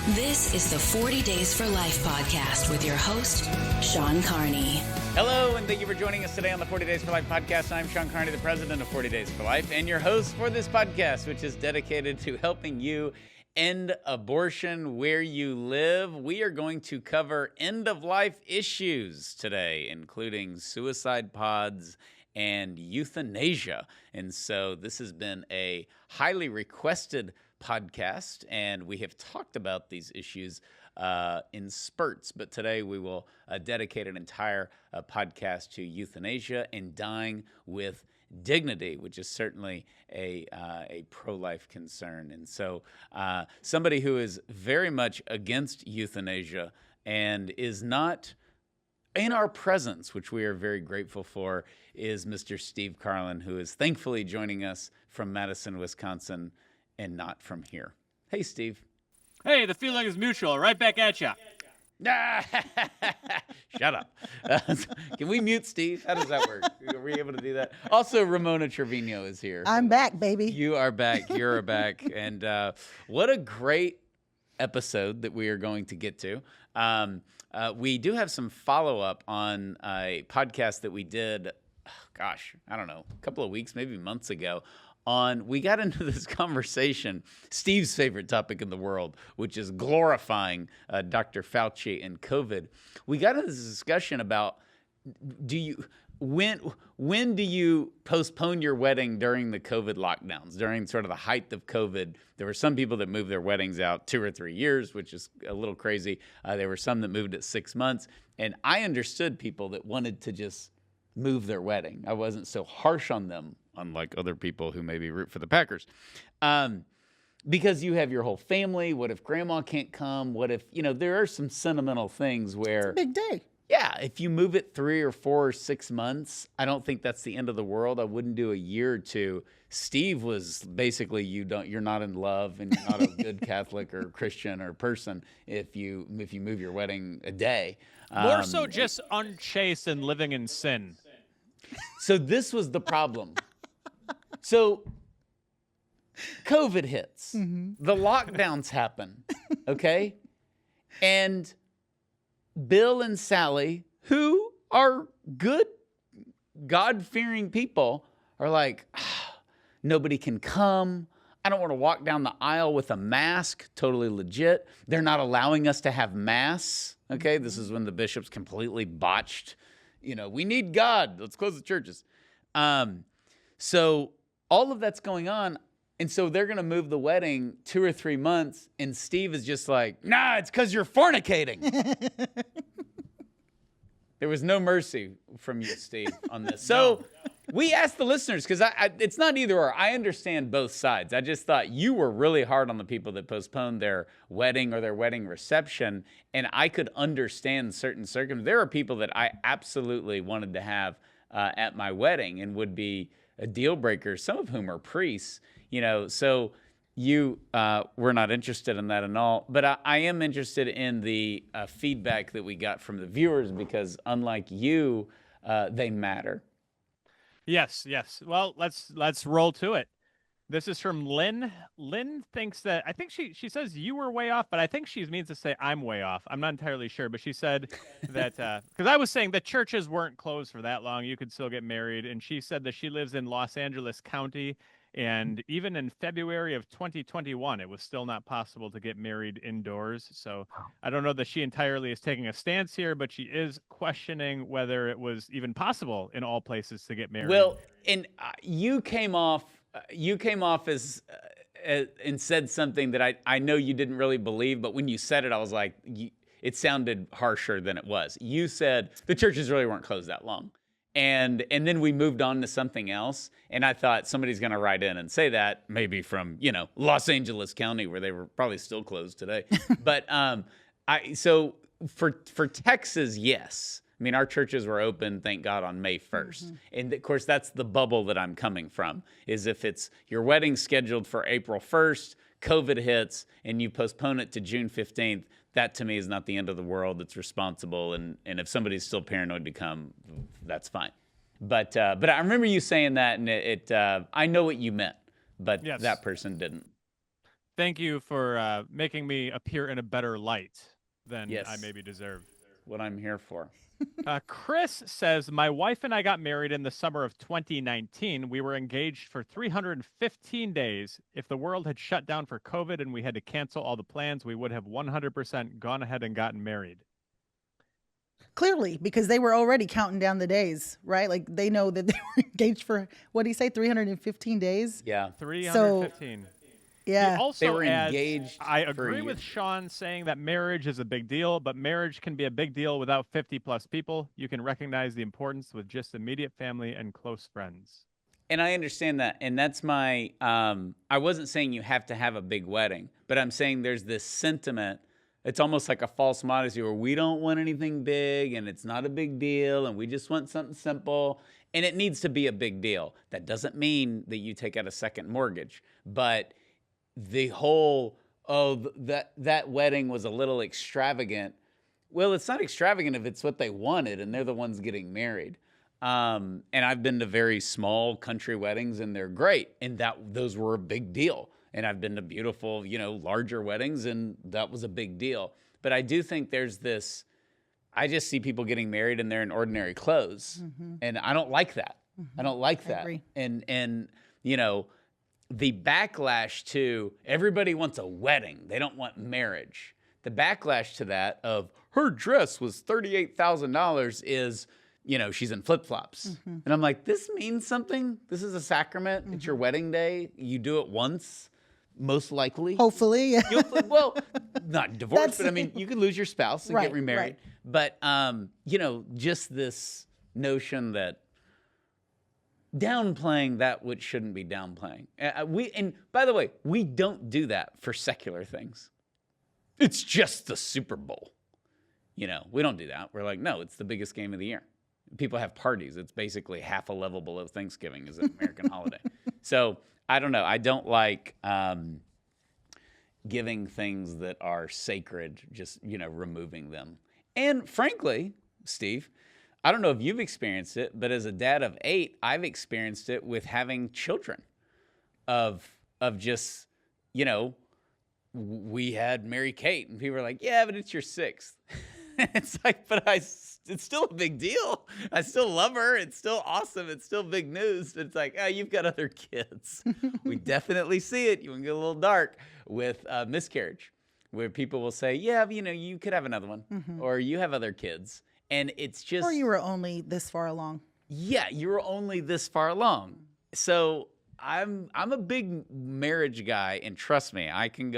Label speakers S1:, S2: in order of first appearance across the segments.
S1: This is the 40 Days for Life podcast with your host, Sean Carney.
S2: Hello, and thank you for joining us today on the 40 Days for Life podcast. I'm Sean Carney, the president of 40 Days for Life, and your host for this podcast, which is dedicated to helping you end abortion where you live. We are going to cover end-of-life issues today, including suicide pods and euthanasia. And so this has been a highly requested podcast, and we have talked about these issues in spurts, but today we will dedicate an entire podcast to euthanasia and dying with dignity, which is certainly a pro-life concern. And so somebody who is very much against euthanasia and is not in our presence, which we are very grateful for, is Mr. Steve Carlin, who is thankfully joining us from Madison, Wisconsin, and not from here. Hey, Steve.
S3: Hey, the feeling is mutual. Right back at ya.
S2: Shut up. Can we mute Steve? How does that work? Are we able to do that? Also, Ramona Trevino is here.
S4: I'm back, baby.
S2: You are back. You're back. And what a great episode that we are going to get to. We do have some follow-up on a podcast that we did, a couple of weeks, maybe months ago. We got into this conversation, Steve's favorite topic in the world, which is glorifying Dr. Fauci and COVID. We got into this discussion about when do you postpone your wedding during the COVID lockdowns, during sort of the height of COVID? There were some people that moved their weddings out 2 or 3 years, which is a little crazy. There were some that moved it 6 months. And I understood people that wanted to just move their wedding. I wasn't so harsh on them, unlike other people who maybe root for the Packers. Because you have your whole family. What if grandma can't come? What if, there are some sentimental things where...
S4: It's a big day.
S2: Yeah, if you move it 3 or 4 or 6 months, I don't think that's the end of the world. I wouldn't do a year or two. Steve was basically you're not in love and you're not a good Catholic or Christian or person if you move your wedding a day.
S3: More so just unchaste and living in sin.
S2: So this was the problem. So COVID hits. Mm-hmm. The lockdowns happen, okay? And Bill and Sally, who are good, God-fearing people, are like, nobody can come. I don't want to walk down the aisle with a mask. Totally legit. They're not allowing us to have mass, okay? This is when the bishops completely botched, we need God. Let's close the churches. So all of that's going on. And so they're going to move the wedding 2 or 3 months. And Steve is just like, nah, it's because you're fornicating. There was no mercy from you, Steve, on this. So we asked the listeners, because it's not either or. I understand both sides. I just thought you were really hard on the people that postponed their wedding or their wedding reception. And I could understand certain circumstances. There are people that I absolutely wanted to have at my wedding and would be a deal breaker, some of whom are priests. So you were not interested in that at all. But I am interested in the feedback that we got from the viewers because, unlike you, they matter.
S3: Yes. Well, let's roll to it. This is from Lynn. Lynn thinks that, I think she says you were way off, but I think she means to say I'm way off. I'm not entirely sure, but she said that, because I was saying that churches weren't closed for that long. You could still get married. And she said that she lives in Los Angeles County. And even in February of 2021, it was still not possible to get married indoors. So I don't know that she entirely is taking a stance here, but she is questioning whether it was even possible in all places to get married.
S2: Well, and you came off as and said something that I know you didn't really believe, but when you said it, I was like, it sounded harsher than it was. You said the churches really weren't closed that long. And then we moved on to something else. And I thought somebody's going to write in and say that, maybe from, Los Angeles County, where they were probably still closed today. But so for Texas, yes. I mean, our churches were open, thank God, on May 1st. Mm-hmm. And of course, that's the bubble that I'm coming from, is if it's your wedding scheduled for April 1st, COVID hits, and you postpone it to June 15th, that to me is not the end of the world. It's responsible. And if somebody's still paranoid to come, that's fine. But I remember you saying that, and I know what you meant, but
S3: yes.
S2: That person didn't.
S3: Thank you for making me appear in a better light than
S2: Yes.
S3: I maybe deserve.
S2: What I'm here for.
S3: Chris says, my wife and I got married in the summer of 2019. We were engaged for 315 days. If the world had shut down for COVID and we had to cancel all the plans, we would have 100% gone ahead and gotten married.
S4: Clearly, because they were already counting down the days, right? Like they know that they were engaged for, what did he say, 315 days?
S2: Yeah.
S3: 315.
S4: Yeah.
S3: He also
S2: They were
S3: adds,
S2: engaged
S3: I
S2: for a
S3: agree
S2: year.
S3: with Sean saying that marriage is a big deal, but marriage can be a big deal without 50 plus people. You can recognize the importance with just immediate family and close friends.
S2: And I understand that. And that's my, I wasn't saying you have to have a big wedding, but I'm saying there's this sentiment. It's almost like a false modesty where we don't want anything big and it's not a big deal and we just want something simple. And it needs to be a big deal. That doesn't mean that you take out a second mortgage, but the whole, that wedding was a little extravagant. Well, it's not extravagant if it's what they wanted and they're the ones getting married. And I've been to very small country weddings and they're great. And those were a big deal. And I've been to beautiful, larger weddings and that was a big deal. But I do think there's this, I just see people getting married and they're in ordinary clothes. Mm-hmm. And I don't like that. Mm-hmm. I don't like that.
S4: Agree.
S2: And the backlash to everybody wants a wedding. They don't want marriage. The backlash to that of her dress was $38,000 is, she's in flip-flops. Mm-hmm. And I'm like, this means something. This is a sacrament. Mm-hmm. It's your wedding day. You do it once, most likely.
S4: Hopefully. Yeah.
S2: Well, not divorce, but I mean, you could lose your spouse and get remarried.
S4: Right.
S2: But, just this notion that downplaying that which shouldn't be downplaying. And by the way, we don't do that for secular things. It's just the Super Bowl. We don't do that. We're like, no, it's the biggest game of the year. People have parties. It's basically half a level below Thanksgiving is an American holiday. So I don't know. I don't like giving things that are sacred, just, removing them. And frankly, Steve, I don't know if you've experienced it, but as a dad of 8, I've experienced it with having children of just, we had Mary Kate and people were like, yeah, but it's your 6th. It's like, but it's still a big deal. I still love her. It's still awesome. It's still big news. It's like, oh, you've got other kids. We definitely see it. You want to get a little dark with miscarriage, where people will say, yeah, you could have another one, mm-hmm. or you have other kids. And it's just...
S4: Or you were only this far along.
S2: Yeah, you were only this far along. So I'm a big marriage guy, and trust me, I can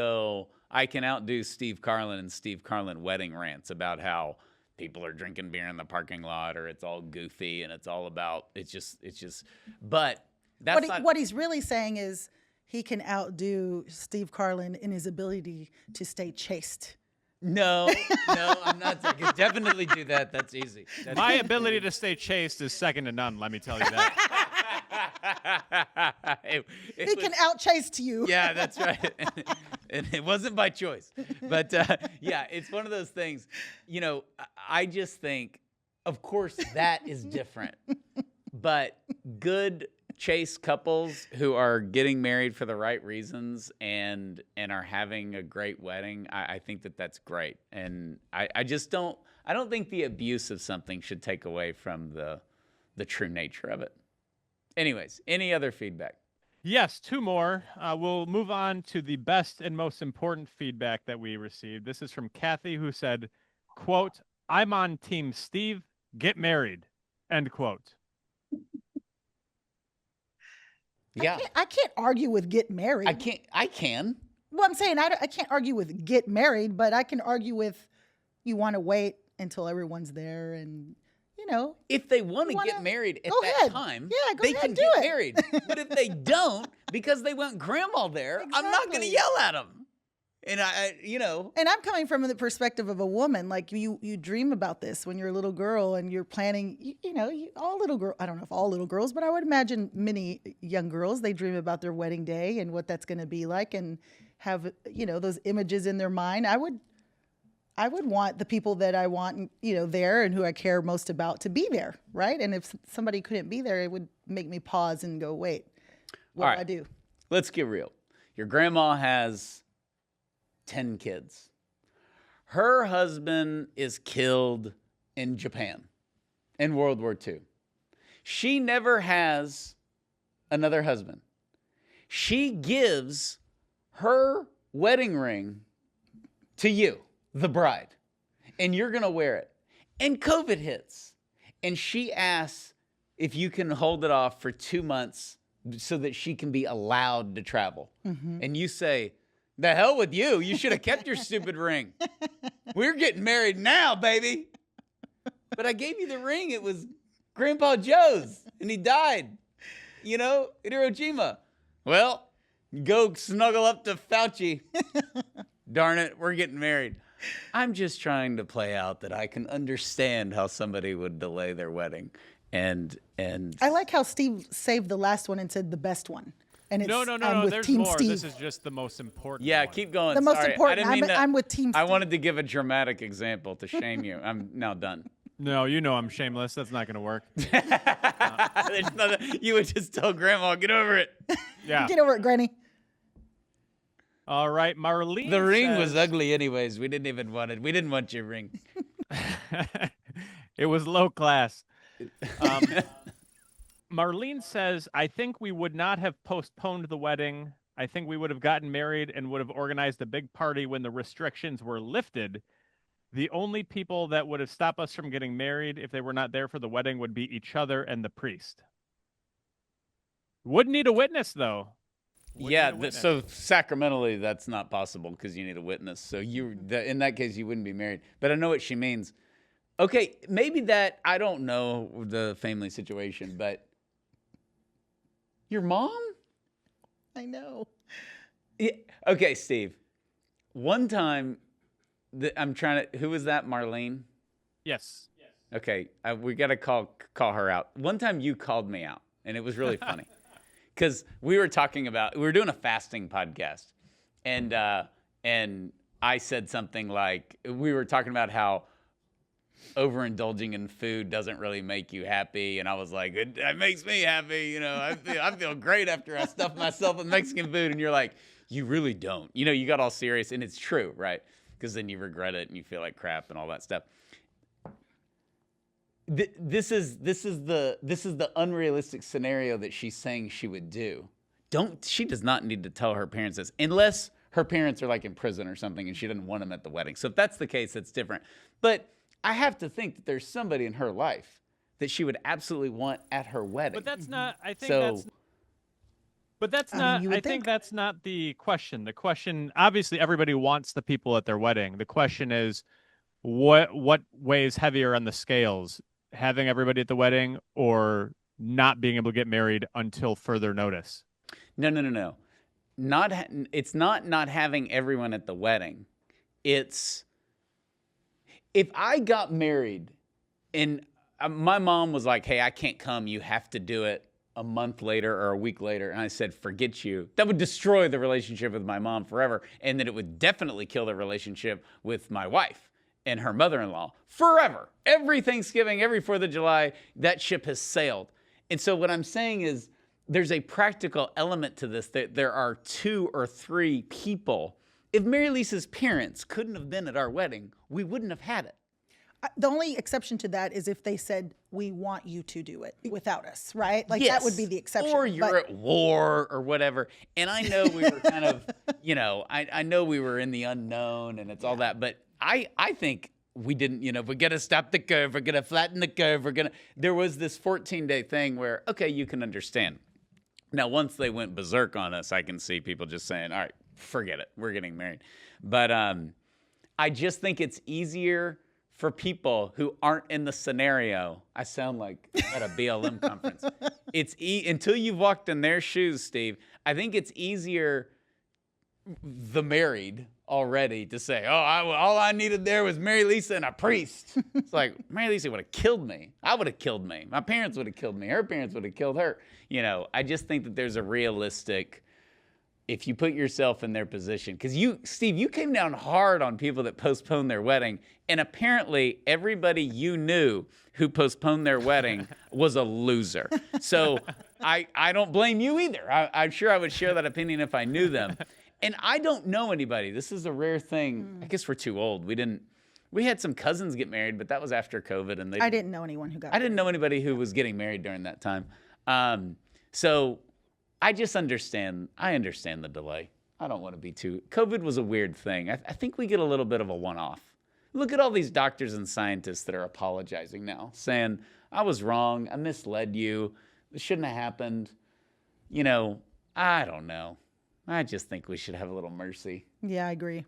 S2: outdo Steve Carlin and Steve Carlin wedding rants about how people are drinking beer in the parking lot, or it's all goofy, and it's all about, it's just, but that's
S4: what he's really saying is he can outdo Steve Carlin in his ability to stay chaste.
S2: No, I'm not. I can definitely do that. That's easy.
S3: My ability to stay chaste is second to none, let me tell you that.
S4: He can out-chase you.
S2: Yeah, that's right. And it wasn't by choice. But, it's one of those things. I just think, of course, that is different. But good chaste couples who are getting married for the right reasons and are having a great wedding, I think that's great. And I don't think the abuse of something should take away from the true nature of it. Anyways, any other feedback?
S3: Yes, 2 more. We'll move on to the best and most important feedback that we received. This is from Kathy, who said, quote, I'm on team Steve, get married, end quote.
S2: Yeah.
S4: I can't argue with get married.
S2: I can.
S4: Well, I'm saying I can't argue with get married, but I can argue with you want to wait until everyone's there and,
S2: if they want to get married at that time,
S4: they
S2: can get married. But if they don't, because they want grandma there, exactly. I'm not going to yell at them. And
S4: And I'm coming from the perspective of a woman. Like you dream about this when you're a little girl and you're planning, all little girl. I don't know if all little girls, but I would imagine many young girls, they dream about their wedding day and what that's going to be like and have, those images in their mind. I would want the people that I want, there and who I care most about to be there, right? And if somebody couldn't be there, it would make me pause and go, wait, what do I do?
S2: Let's get real. Your grandma has 10 kids. Her husband is killed in Japan in World War II. She never has another husband. She gives her wedding ring to you, the bride, and you're going to wear it. And COVID hits, and she asks if you can hold it off for 2 months so that she can be allowed to travel. Mm-hmm. And you say, the hell with you. You should have kept your stupid ring. We're getting married now, baby. But I gave you the ring. It was Grandpa Joe's, and he died, in Hiroshima. Well, go snuggle up to Fauci. Darn it, we're getting married. I'm just trying to play out that I can understand how somebody would delay their wedding. And
S4: I like how Steve saved the last one and said the best one. And it's,
S3: no.
S4: with
S3: There's
S4: Team
S3: more.
S4: Steve.
S3: This is just the most important.
S2: Yeah,
S3: one.
S2: keep going.
S4: The most
S2: Sorry.
S4: important.
S2: I didn't mean
S4: I'm with Team Steve.
S2: I wanted to give a dramatic example to shame you. I'm now done.
S3: No, I'm shameless. That's not going to work.
S2: There's nothing, you would just tell Grandma, get over it.
S3: Yeah.
S4: Get over it, Granny.
S3: All right, Marlene.
S2: The ring
S3: says,
S2: was ugly anyways. We didn't want your ring.
S3: It was low class. Marlene says, I think we would not have postponed the wedding. I think we would have gotten married and would have organized a big party when the restrictions were lifted. The only people that would have stopped us from getting married if they were not there for the wedding would be each other and the priest. Would need a witness, though.
S2: So sacramentally, that's not possible because you need a witness. So in that case, you wouldn't be married. But I know what she means. Okay, maybe that, I don't know the family situation, but your mom?
S4: I know.
S2: Yeah. Okay, Steve. One time, who was that, Marlene?
S3: Yes.
S2: Okay, we got to call her out. One time you called me out, and it was really funny. Because we were doing a fasting podcast, and I said something like, we were talking about how overindulging in food doesn't really make you happy, and I was like, it makes me happy, I feel great after I stuff myself with Mexican food, and you're like, you really don't, you got all serious, and it's true, right? Because then you regret it and you feel like crap and all that stuff. This is the unrealistic scenario that she's saying she would do. She does not need to tell her parents this unless her parents are like in prison or something and she doesn't want them at the wedding. So if that's the case, that's different. But I have to think that there's somebody in her life that she would absolutely want at her wedding.
S3: But that's not. I think
S2: So-
S3: that's. But that's not.
S4: you would
S3: I think
S4: think.
S3: that's not the question. The question, obviously, everybody wants the people at their wedding. The question is, what weighs heavier on the scales? Having everybody at the wedding or not being able to get married until further notice?
S2: No. It's not having everyone at the wedding. It's if I got married and my mom was like, hey, I can't come. You have to do it a month later or a week later. And I said, forget you. That would destroy the relationship with my mom forever. And then it would definitely kill the relationship with my wife and her mother-in-law forever. Every Thanksgiving, every 4th of July, that ship has sailed. And so what I'm saying is there's a practical element to this, that there are 2 or 3 people. If Mary Lisa's parents couldn't have been at our wedding, we wouldn't have had it.
S4: The only exception to that is if they said, we want you to do it without us, right? Like
S2: Yes.
S4: that would be the exception.
S2: Or you're at war or whatever. And I know we were kind of, I know we were in the unknown and it's all that. But I think we didn't, if we're going to stop the curve, we're going to flatten the curve, there was this 14-day thing where, okay, you can understand. Now, once they went berserk on us, I can see people just saying, all right, forget it. We're getting married. But I just think it's easier for people who aren't in the scenario. I sound like at a BLM conference. Until you've walked in their shoes, Steve, I think it's easier, the married already, to say, all I needed there was Mary Lisa and a priest. It's like, Mary Lisa would have killed me. I would have killed me. My parents would have killed me. Her parents would have killed her. I just think that there's a realistic, if you put yourself in their position, because Steve, you came down hard on people that postponed their wedding, and apparently everybody you knew who postponed their wedding was a loser. So I don't blame you either. I'm sure I would share that opinion if I knew them. And I don't know anybody. This is a rare thing. I guess we're too old. We had some cousins get married, but that was after COVID, and
S4: I didn't know anyone who got
S2: I didn't know anybody who was getting married during that time. So I just understand. I understand the delay. I don't want to be too. COVID was a weird thing. I think we get a little bit of a one-off. Look at all these doctors and scientists that are apologizing now, saying, I was wrong. I misled you. It shouldn't have happened. You know, I don't know. I just think we should have a little mercy.
S4: Yeah, I agree.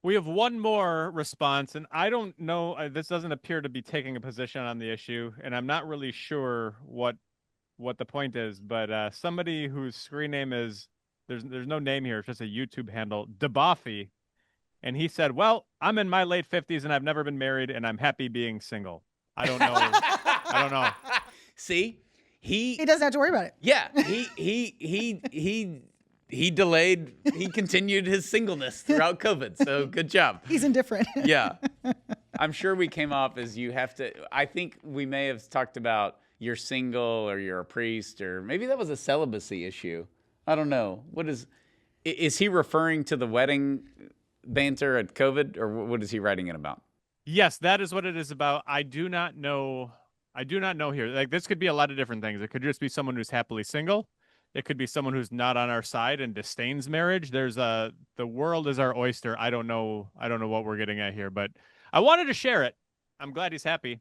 S3: We have one more response, and I don't know. This doesn't appear to be taking a position on the issue, and I'm not really sure what the point is. But somebody whose screen name is there's no name here. It's just a YouTube handle, Debuffy, and he said, "Well, I'm in my late 50s and I've never been married, and I'm happy being single." I don't know. I don't know.
S2: See,
S4: he doesn't have to worry about it.
S2: Yeah, he delayed. He continued his singleness throughout COVID. So good job.
S4: He's indifferent.
S2: Yeah, I'm sure we came off as you have to. I think we may have talked about you're single or you're a priest, or maybe that was a celibacy issue. I don't know. What is he referring to the wedding banter at COVID, or what is he writing it about?
S3: Yes, that is what it is about. I do not know here. Like, this could be a lot of different things. It could just be someone who's happily single. It could be someone who's not on our side and disdains marriage. The world is our oyster. I don't know what we're getting at here, but I wanted to share it. I'm glad he's happy.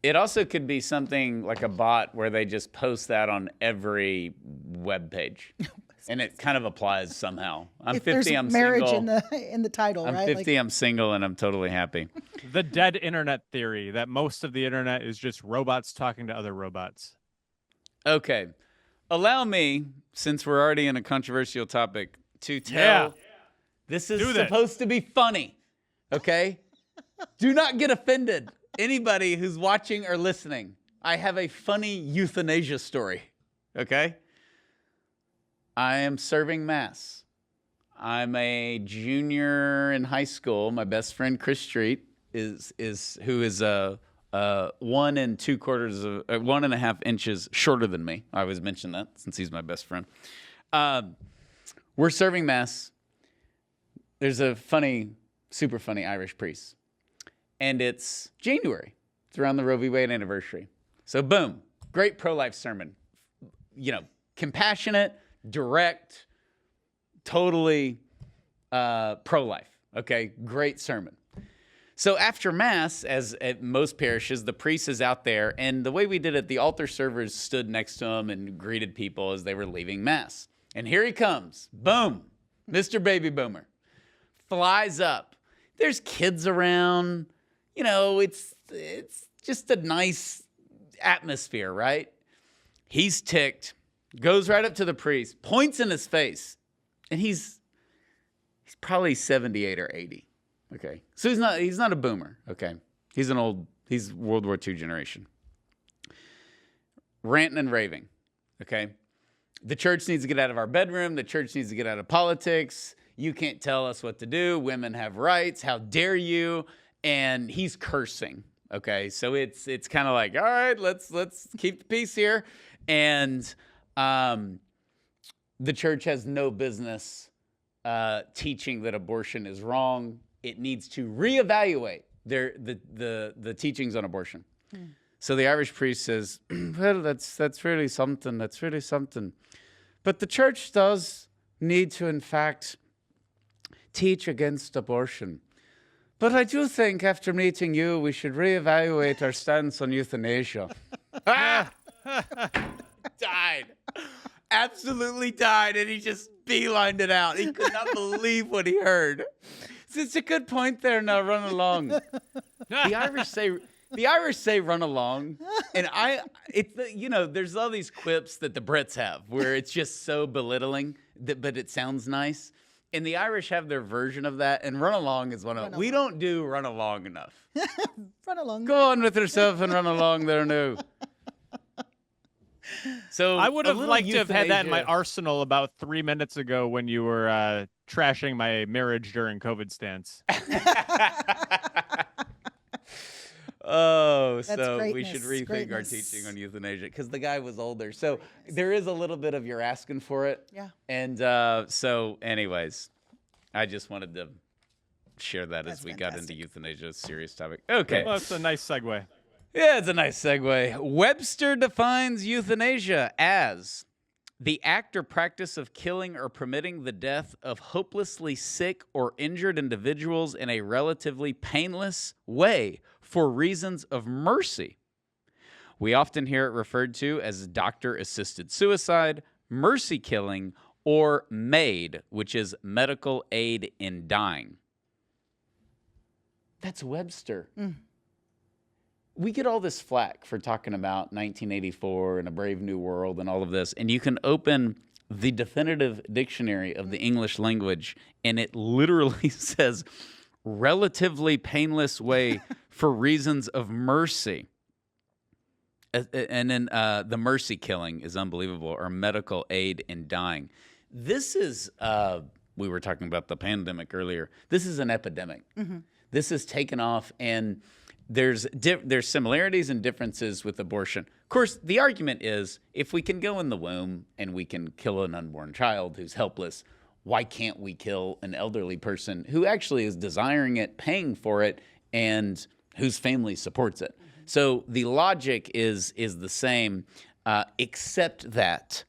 S2: It also could be something like a bot where they just post that on every web page. And it kind of applies somehow. I'm
S4: if
S2: 50, I'm
S4: marriage
S2: single.
S4: in the title,
S2: I'm
S4: right?
S2: 50, I'm single, and I'm totally happy.
S3: The dead internet theory that most of the internet is just robots talking to other robots.
S2: Okay. Allow me, since we're already in a controversial topic, to tell.
S3: Yeah.
S2: This is supposed to be funny. Okay? Do not get offended. Anybody who's watching or listening, I have a funny euthanasia story. Okay? I am serving Mass. I'm a junior in high school. My best friend Chris Street is 1 1.5 inches shorter than me. I always mention that since he's my best friend. We're serving Mass. There's a super funny Irish priest. And it's January. It's around the Roe v. Wade anniversary. So boom, great pro-life sermon. Compassionate, direct, totally pro-life. Okay, great sermon. So after Mass, as at most parishes, the priest is out there, and the way we did it, the altar servers stood next to him and greeted people as they were leaving Mass. And here he comes. Boom. Mr. Baby Boomer. Flies up. There's kids around. It's just a nice atmosphere, right? He's ticked. Goes right up to the priest, points in his face, and he's probably 78 or 80. Okay, so he's not a boomer. Okay, he's World War II generation. Ranting and raving. Okay, the church needs to get out of our bedroom. The church needs to get out of politics. You can't tell us what to do. Women have rights. How dare you? And he's cursing. Okay, so it's kind of like, all right, let's keep the peace here. And the church has no business teaching that abortion is wrong. It needs to reevaluate the teachings on abortion. So the Irish priest says, well, that's really something. That's really something. But the church does need to, in fact, teach against abortion. But I do think after meeting you, we should reevaluate our stance on euthanasia. Died. Absolutely died, and he just beelined it out. He could not believe what he heard. So it's a good point there. Now run along. The Irish say run along, and there's all these quips that the Brits have where it's just so belittling, but it sounds nice. And the Irish have their version of that, and run along is one of them. We don't do run along enough.
S4: Run along.
S2: Go on with yourself and run along there now. So
S3: I would have liked to have had that in my arsenal about 3 minutes ago when you were trashing my marriage during COVID stance.
S2: Oh,
S4: That's
S2: so we
S4: greatness,
S2: should rethink our
S4: greatness.
S2: teaching on euthanasia because the guy was older. So there is a little bit of you're asking for it.
S4: Yeah.
S2: And so, anyways, I just wanted to share that
S4: That's
S2: as we got into
S4: fantastic.
S2: euthanasia, a serious topic. Okay.
S3: Well, that's a nice segue.
S2: Yeah, it's a nice segue. Webster defines euthanasia as the act or practice of killing or permitting the death of hopelessly sick or injured individuals in a relatively painless way for reasons of mercy. We often hear it referred to as doctor-assisted suicide, mercy killing, or MAID, which is medical aid in dying. That's Webster. We get all this flack for talking about 1984 and A Brave New World and all of this, and you can open the definitive dictionary of the English language, and it literally says relatively painless way for reasons of mercy. And then the mercy killing is unbelievable, or medical aid in dying. This is, we were talking about the pandemic earlier. This is an epidemic. This has taken off, and there's similarities and differences with abortion. Of course, the argument is if we can go in the womb and we can kill an unborn child who's helpless, why can't we kill an elderly person who actually is desiring it, paying for it, and whose family supports it? So the logic is the same, except that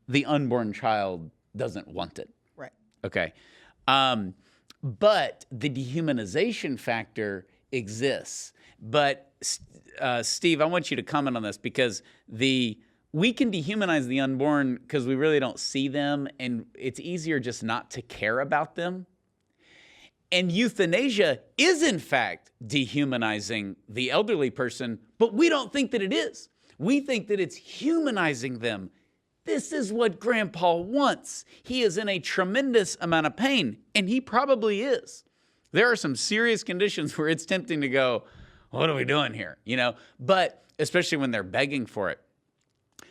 S2: the unborn child doesn't want it.
S4: Right.
S2: Okay. But the dehumanization factor exists. But Steve, I want you to comment on this because we can dehumanize the unborn because we really don't see them, and it's easier just not to care about them. And euthanasia is, in fact, dehumanizing the elderly person, but we don't think that it is. We think that it's humanizing them. This is what Grandpa wants. He is in a tremendous amount of pain, and he probably is. There are some serious conditions where it's tempting to go, what are we doing here? You know, but especially when they're begging for it.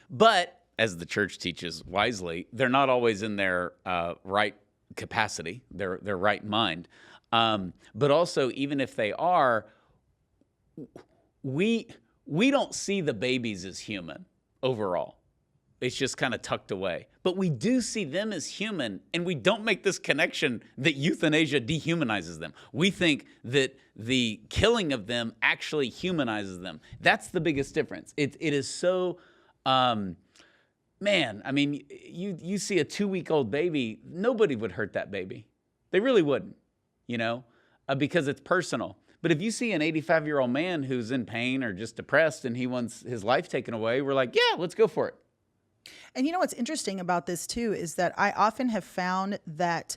S2: But as the church teaches wisely, they're not always in their right capacity, their right mind. But also, even if they are, we don't see the babies as human overall. It's just kind of tucked away. But we do see them as human, and we don't make this connection that euthanasia dehumanizes them. We think that the killing of them actually humanizes them. That's the biggest difference. It is so, man, I mean, you see a 2-week-old baby, nobody would hurt that baby. They really wouldn't, you know, because it's personal. But if you see an 85-year-old man who's in pain or just depressed and he wants his life taken away, we're like, yeah, let's go for it.
S4: And you know what's interesting about this too is that I often have found that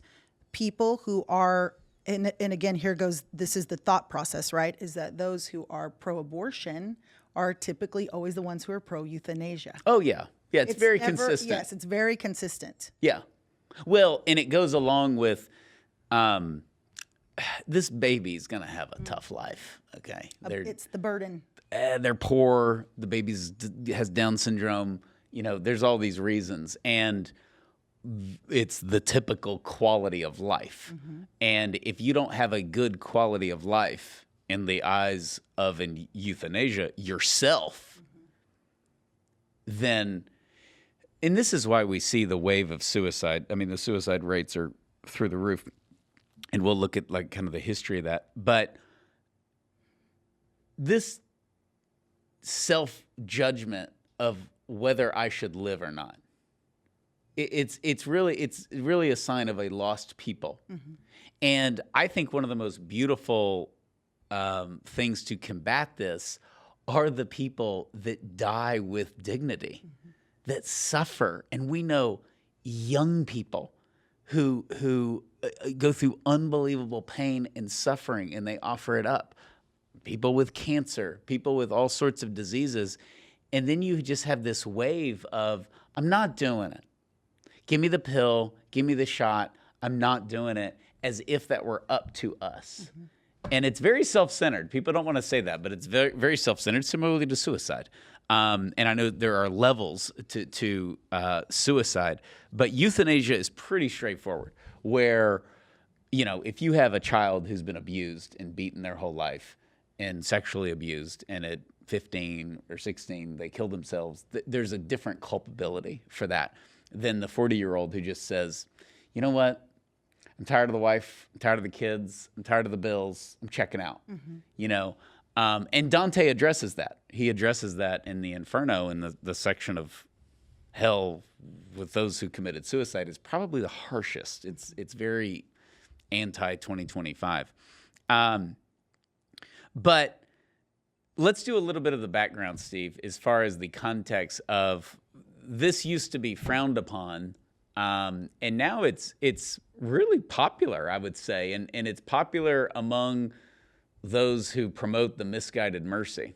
S4: people who are, and again, here goes, this is the thought process, right? Is that those who are pro-abortion are typically always the ones who are pro-euthanasia.
S2: Oh, yeah. Yeah, it's very
S4: never,
S2: consistent.
S4: Yes, it's very consistent.
S2: Yeah. Well, and it goes along with this baby's going to have a tough life, okay?
S4: It's the burden.
S2: They're poor. The baby has Down syndrome. You know, there's all these reasons. And it's the typical quality of life. And if you don't have a good quality of life in the eyes of an euthanasia yourself, then, and this is why we see the wave of suicide. I mean, the suicide rates are through the roof. And we'll look at like kind of the history of that. But this self-judgment of whether I should live or not, it's really a sign of a lost people. And I think one of the most beautiful things to combat this are the people that die with dignity, that suffer. And we know young people who go through unbelievable pain and suffering, and they offer it up. People with cancer, people with all sorts of diseases. And then you just have this wave of, I'm not doing it. Give me the pill, give me the shot. I'm not doing it, as if that were up to us. And it's very self-centered. People don't want to say that, but it's very, very self-centered, similarly to suicide. And I know there are levels to suicide, but euthanasia is pretty straightforward, where, you know, if you have a child who's been abused and beaten their whole life, and sexually abused, and at 15 or 16 they kill themselves, there's a different culpability for that than the 40-year-old who just says, you know what, I'm tired of the wife, I'm tired of the kids, I'm tired of the bills, I'm checking out. You know, and Dante addresses that. He addresses that in the Inferno, in the section of hell with those who committed suicide is probably the harshest. It's very anti-2025. But let's do a little bit of the background, Steve, as far as the context of this used to be frowned upon, and now it's really popular, I would say, and it's popular among those who promote the misguided mercy.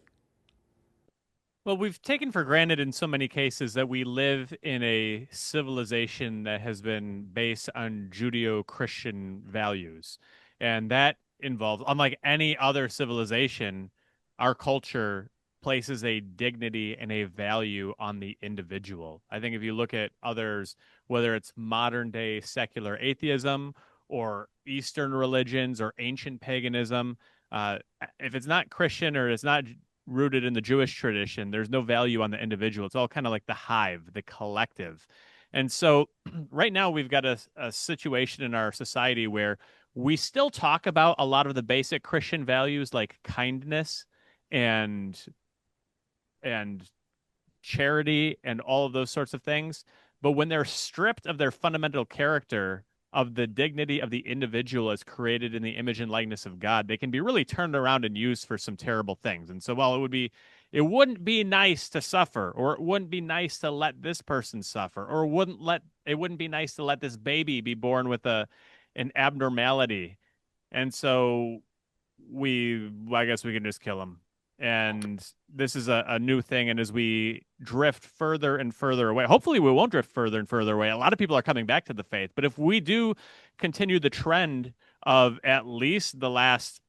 S3: Well, we've taken for granted in so many cases that we live in a civilization that has been based on Judeo-Christian values. And that involves, unlike any other civilization, our culture places a dignity and a value on the individual. I think if you look at others, whether it's modern day secular atheism or Eastern religions or ancient paganism, if it's not Christian or it's not rooted in the Jewish tradition, there's no value on the individual. It's all kind of like the hive, the collective. And so right now we've got a situation in our society where we still talk about a lot of the basic Christian values like kindness and charity and all of those sorts of things. But when they're stripped of their fundamental character, of the dignity of the individual as created in the image and likeness of God, they can be really turned around and used for some terrible things. And so while it wouldn't be nice to suffer, or it wouldn't be nice to let this person suffer, or it wouldn't be nice to let this baby be born with an abnormality. And so I guess we can just kill him. And this is a new thing. And as we drift further and further away, hopefully we won't drift further and further away. A lot of people are coming back to the faith. But if we do continue the trend of at least the last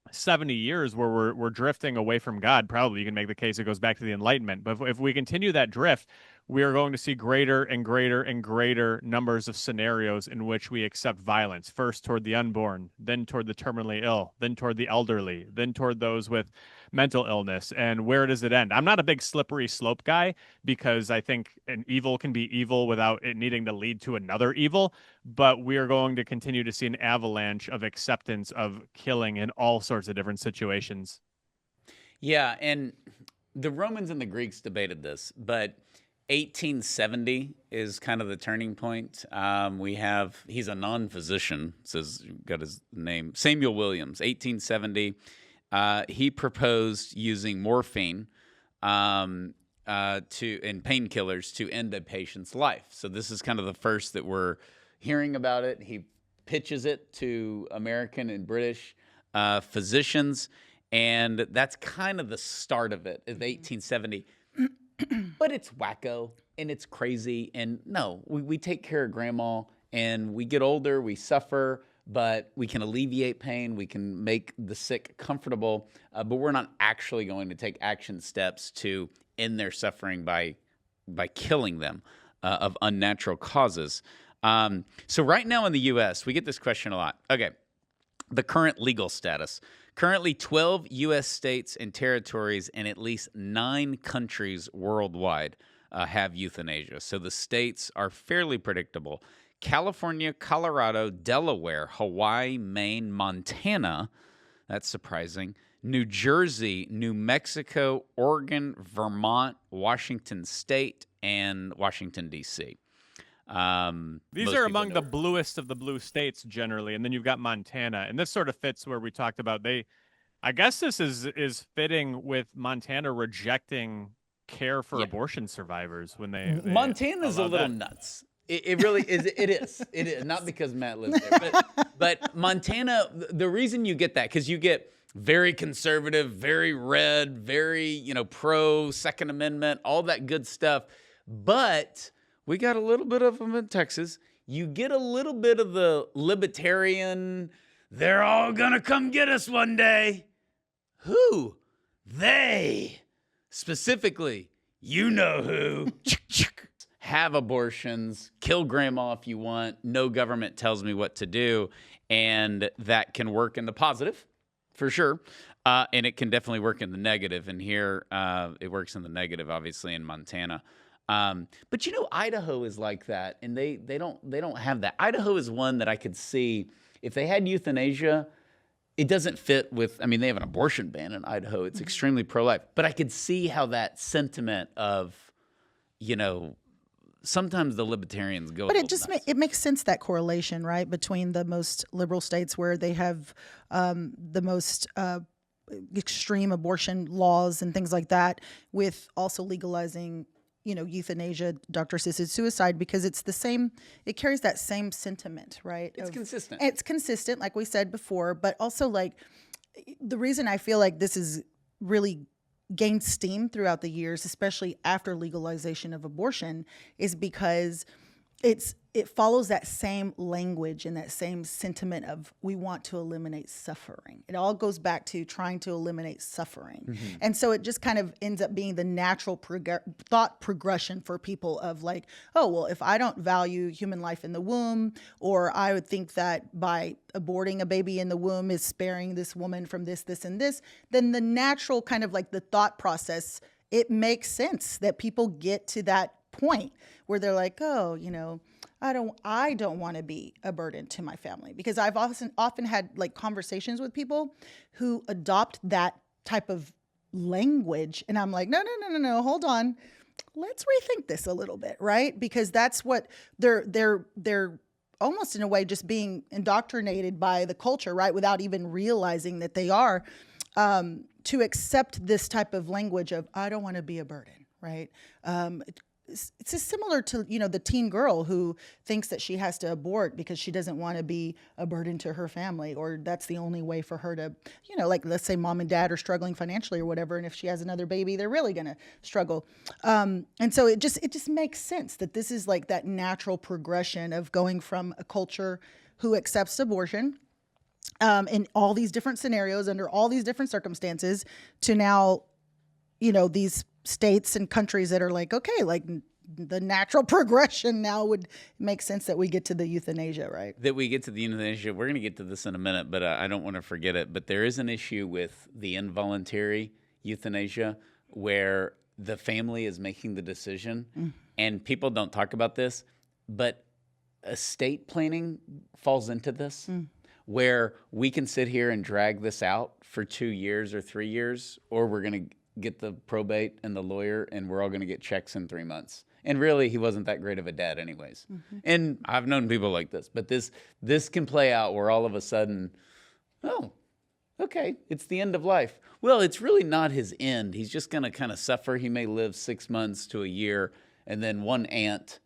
S3: 70 years where we're drifting away from God, probably you can make the case it goes back to the Enlightenment. But if we continue that drift, we are going to see greater and greater and greater numbers of scenarios in which we accept violence, first toward the unborn, then toward the terminally ill, then toward the elderly, then toward those with mental illness. And where does it end? I'm not a big slippery slope guy, because I think an evil can be evil without it needing to lead to another evil. But we are going to continue to see an avalanche of acceptance of killing in all sorts of different situations.
S2: Yeah, and the Romans and the Greeks debated this, but 1870 is kind of the turning point. He's a non-physician, got his name, Samuel Williams, 1870. He proposed using morphine and painkillers to end a patient's life. So this is kind of the first that we're hearing about it. He pitches it to American and British physicians, and that's kind of the start of it, is 1870. But it's wacko and it's crazy. And no, we take care of grandma, and we get older, we suffer, but we can alleviate pain, we can make the sick comfortable, but we're not actually going to take action steps to end their suffering by killing them of unnatural causes. So right now in the U.S., we get this question a lot. Okay, the current legal status. Currently, 12 U.S. states and territories and at least 9 countries worldwide have euthanasia. So the states are fairly predictable. California, Colorado, Delaware, Hawaii, Maine, Montana, that's surprising, New Jersey, New Mexico, Oregon, Vermont, Washington State, and Washington, D.C.
S3: These are among the bluest of the blue states generally, and then you've got Montana, and this sort of fits where we talked about. I guess this is fitting with Montana rejecting care for abortion survivors when they
S2: Montana's a little nuts. It really is. It is. It is not because Matt lives there, but Montana. The reason you get that, because you get very conservative, very red, very pro Second Amendment, all that good stuff, but we got a little bit of them in Texas. You get a little bit of the libertarian, they're all going to come get us one day. Who? They. Specifically, you know who. Have abortions, kill grandma if you want. No government tells me what to do. And that can work in the positive for sure. And it can definitely work in the negative. And here it works in the negative, obviously, in Montana. But Idaho is like that, and they don't have that. Idaho is one that I could see if they had euthanasia. It doesn't fit with. I mean, they have an abortion ban in Idaho. It's extremely pro-life, but I could see how that sentiment of, sometimes the libertarians go.
S4: But it makes sense, that correlation, right, between the most liberal states where they have the most extreme abortion laws and things like that, with also legalizing, euthanasia, doctor-assisted suicide, because it's the same. It carries that same sentiment, right?
S2: It's consistent.
S4: It's consistent, like we said before, but also like the reason I feel like this is really gained steam throughout the years, especially after legalization of abortion, is because it follows that same language and that same sentiment of we want to eliminate suffering. It all goes back to trying to eliminate suffering. Mm-hmm. And so it just kind of ends up being the natural thought progression for people of like, oh, well, if I don't value human life in the womb, or I would think that by aborting a baby in the womb is sparing this woman from this, this, and this, then the natural kind of like the thought process, it makes sense that people get to that point where they're like, oh, I don't want to be a burden to my family, because I've often had like conversations with people who adopt that type of language, and I'm like, no, hold on, let's rethink this a little bit, right? Because that's what they're almost in a way just being indoctrinated by the culture, right, without even realizing that they are, to accept this type of language of I don't want to be a burden, right? It's just similar to, the teen girl who thinks that she has to abort because she doesn't want to be a burden to her family, or that's the only way for her to, like let's say mom and dad are struggling financially or whatever, and if she has another baby, they're really going to struggle. And so it just makes sense that this is like that natural progression of going from a culture who accepts abortion in all these different scenarios under all these different circumstances to now, these states and countries that are like, okay, like the natural progression now would make sense that we get to the euthanasia, right?
S2: That we get to the euthanasia. We're going to get to this in a minute, but I don't want to forget it. But there is an issue with the involuntary euthanasia where the family is making the decision, and people don't talk about this, but estate planning falls into this, where we can sit here and drag this out for 2 years or 3 years, or we're going to get the probate and the lawyer, and we're all going to get checks in 3 months. And really, he wasn't that great of a dad anyways. And I've known people like this, but this can play out where all of a sudden, oh, okay, it's the end of life. Well, it's really not his end. He's just going to kind of suffer. He may live 6 months to a year, and then one aunt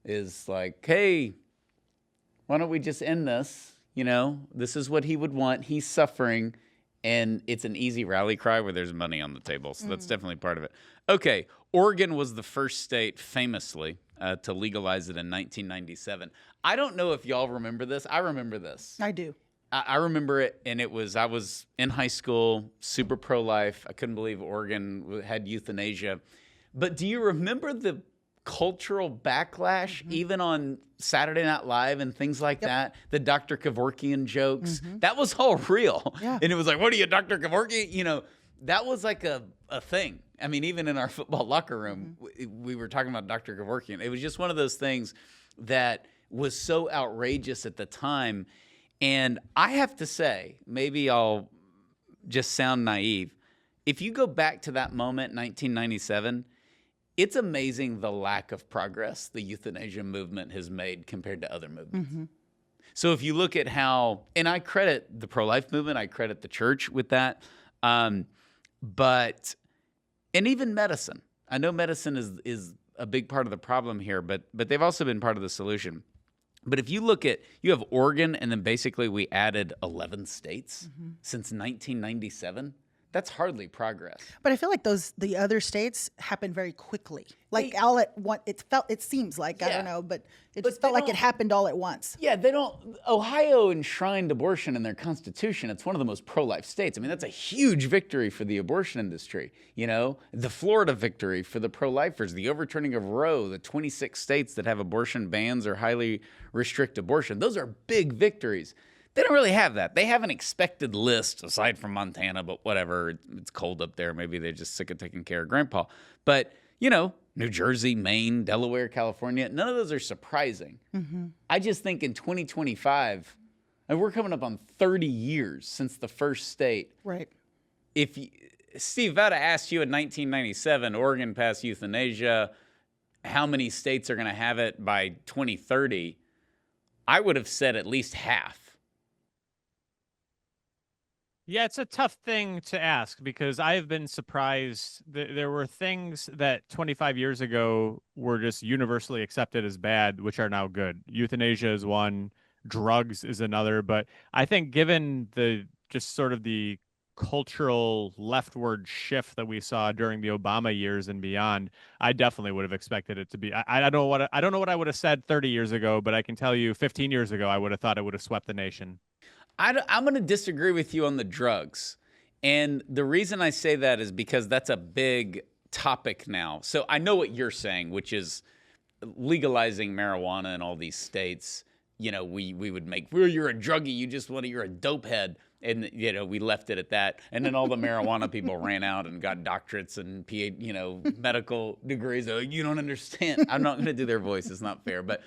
S2: is like, hey, why don't we just end this? This is what he would want. He's suffering. And it's an easy rally cry where there's money on the table. So that's definitely part of it. Okay, Oregon was the first state, famously, to legalize it in 1997. I don't know if y'all remember this. I remember this.
S4: I do.
S2: I remember it, and I was in high school, super pro-life. I couldn't believe Oregon had euthanasia. But do you remember the cultural backlash, even on Saturday Night Live and things like that? The Dr. Kevorkian jokes, that was all real. Yeah. And it was like, what are you, Dr. Kevorkian? That was like a thing. I mean, even in our football locker room, we were talking about Dr. Kevorkian. It was just one of those things that was so outrageous at the time. And I have to say, maybe I'll just sound naive. If you go back to that moment, 1997, it's amazing the lack of progress the euthanasia movement has made compared to other movements. So if you look at how, and I credit the pro-life movement, I credit the church with that, and even medicine. I know medicine is a big part of the problem here, but they've also been part of the solution. But if you look at, you have Oregon, and then basically we added 11 states since 1997. That's hardly progress.
S4: But I feel like the other states happened very quickly. Like it seems like, I don't know, but it just felt like it happened all at once.
S2: Yeah, Ohio enshrined abortion in their constitution. It's one of the most pro-life states. I mean, that's a huge victory for the abortion industry. The Florida victory for the pro-lifers, the overturning of Roe, the 26 states that have abortion bans or highly restrict abortion. Those are big victories. They don't really have that. They have an expected list aside from Montana, but whatever. It's cold up there. Maybe they're just sick of taking care of grandpa. But, New Jersey, Maine, Delaware, California, none of those are surprising. I just think in 2025, and we're coming up on 30 years since the first state.
S4: Right.
S2: Steve, if I'd have asked you in 1997, Oregon passed euthanasia, how many states are going to have it by 2030, I would have said at least half.
S3: Yeah, it's a tough thing to ask because I have been surprised. There were things that 25 years ago were just universally accepted as bad, which are now good. Euthanasia is one, drugs is another. But I think given the just sort of the cultural leftward shift that we saw during the Obama years and beyond, I definitely would have expected it to be. I don't know what I would have said 30 years ago, but I can tell you 15 years ago, I would have thought it would have swept the nation.
S2: I'm going to disagree with you on the drugs. And the reason I say that is because that's a big topic now. So I know what you're saying, which is legalizing marijuana in all these states. We would make, well, you're a druggie, you're a dope head. And, we left it at that. And then all the marijuana people ran out and got doctorates and medical degrees. Oh, you don't understand. I'm not going to do their voice. It's not fair. But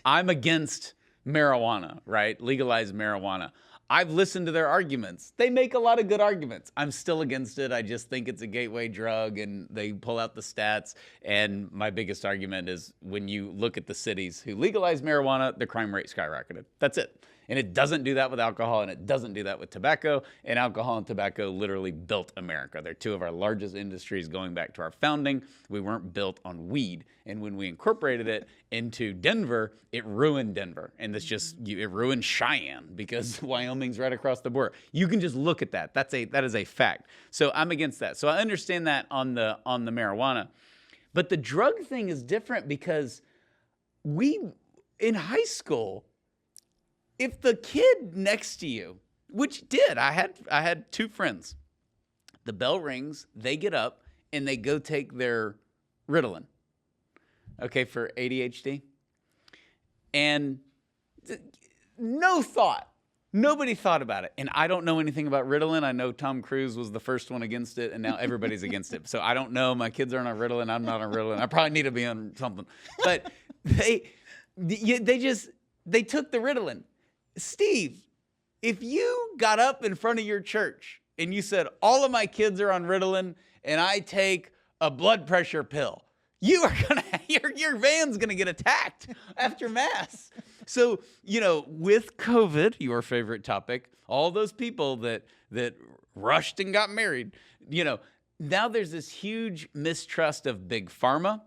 S2: I'm against marijuana, right? Legalize marijuana. I've listened to their arguments. They make a lot of good arguments. I'm still against it. I just think it's a gateway drug, and they pull out the stats. And my biggest argument is when you look at the cities who legalize marijuana, the crime rate skyrocketed. That's it. And it doesn't do that with alcohol, and it doesn't do that with tobacco. And alcohol and tobacco literally built America. They're two of our largest industries going back to our founding. We weren't built on weed. And when we incorporated it into Denver, it ruined Denver. And it ruined Cheyenne because Wyoming's right across the border. You can just look at that. That is a fact. So I'm against that. So I understand that on the marijuana. But the drug thing is different because in high school, if the kid next to you, which did, I had two friends, the bell rings, they get up and they go take their Ritalin, okay, for ADHD. And no thought. Nobody thought about it. And I don't know anything about Ritalin. I know Tom Cruise was the first one against it, and now everybody's against it. So I don't know. My kids aren't on Ritalin. I'm not on Ritalin. I probably need to be on something. But they took the Ritalin. Steve, if you got up in front of your church and you said, all of my kids are on Ritalin and I take a blood pressure pill, your van's going to get attacked after Mass. So, with COVID, your favorite topic, all those people that rushed and got married, now there's this huge mistrust of big pharma.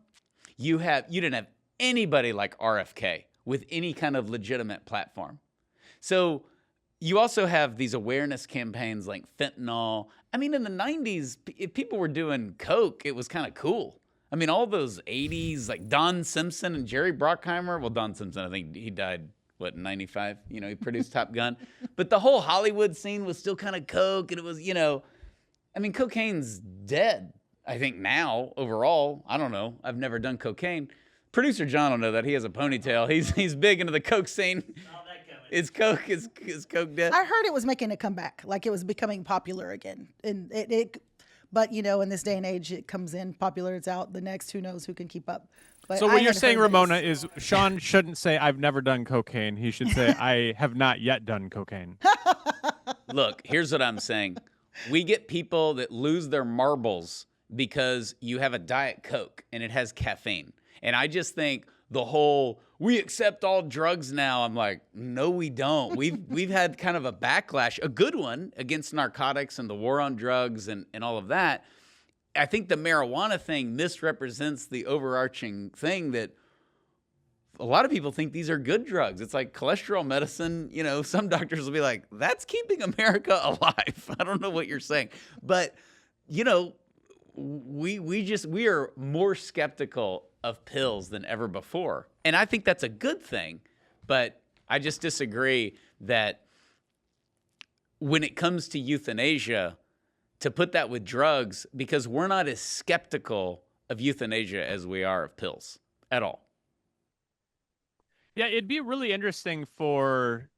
S2: You didn't have anybody like RFK with any kind of legitimate platform. So you also have these awareness campaigns like fentanyl. I mean, in the 90s, if people were doing coke, it was kind of cool. I mean, all those 80s, like Don Simpson and Jerry Bruckheimer. Well, Don Simpson, I think he died, in 95? He produced Top Gun. But the whole Hollywood scene was still kind of coke. And it was, cocaine's dead, I think, now, overall. I don't know. I've never done cocaine. Producer John will know that. He has a ponytail. He's big into the coke scene. Is coke dead?
S4: I heard it was making a comeback, like it was becoming popular again. And but in this day and age, it comes in popular, it's out. The next, who knows who can keep up. But
S3: so what you're saying, Ramona, is Sean shouldn't say I've never done cocaine. He should say I have not yet done cocaine.
S2: Look, here's what I'm saying. We get people that lose their marbles because you have a Diet Coke and it has caffeine. And I just think the whole, we accept all drugs now. I'm like, no, we don't. We've had kind of a backlash, a good one, against narcotics and the war on drugs and all of that. I think the marijuana thing misrepresents the overarching thing that a lot of people think these are good drugs. It's like cholesterol medicine. Some doctors will be like, that's keeping America alive. I don't know what you're saying. But, we are more skeptical of pills than ever before. And I think that's a good thing, but I just disagree that when it comes to euthanasia, to put that with drugs, because we're not as skeptical of euthanasia as we are of pills at all.
S3: Yeah, it'd be really interesting for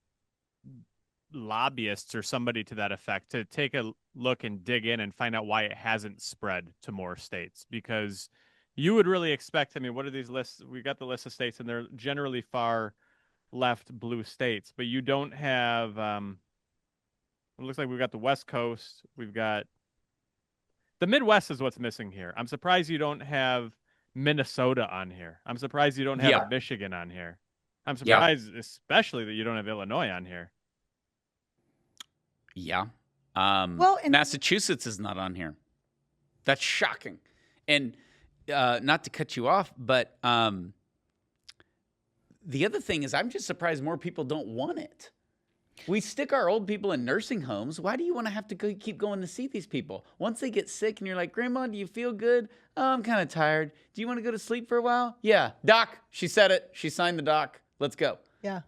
S3: lobbyists or somebody to that effect to take a look and dig in and find out why it hasn't spread to more states, because you would really expect, I mean, what are these lists? We got the list of states and they're generally far left blue states, but you don't have, it looks like we've got the West Coast. We've got the Midwest is what's missing here. I'm surprised you don't have Minnesota on here. I'm surprised you don't have Michigan on here. I'm surprised especially that you don't have Illinois on here.
S2: Yeah.
S4: Well, and
S2: Massachusetts is not on here. That's shocking. And not to cut you off, but the other thing is I'm just surprised more people don't want it. We stick our old people in nursing homes. Why do you want to have to keep going to see these people? Once they get sick and you're like, Grandma, do you feel good? Oh, I'm kind of tired. Do you want to go to sleep for a while? Yeah. Doc, she said it. She signed the doc. Let's go.
S4: Yeah.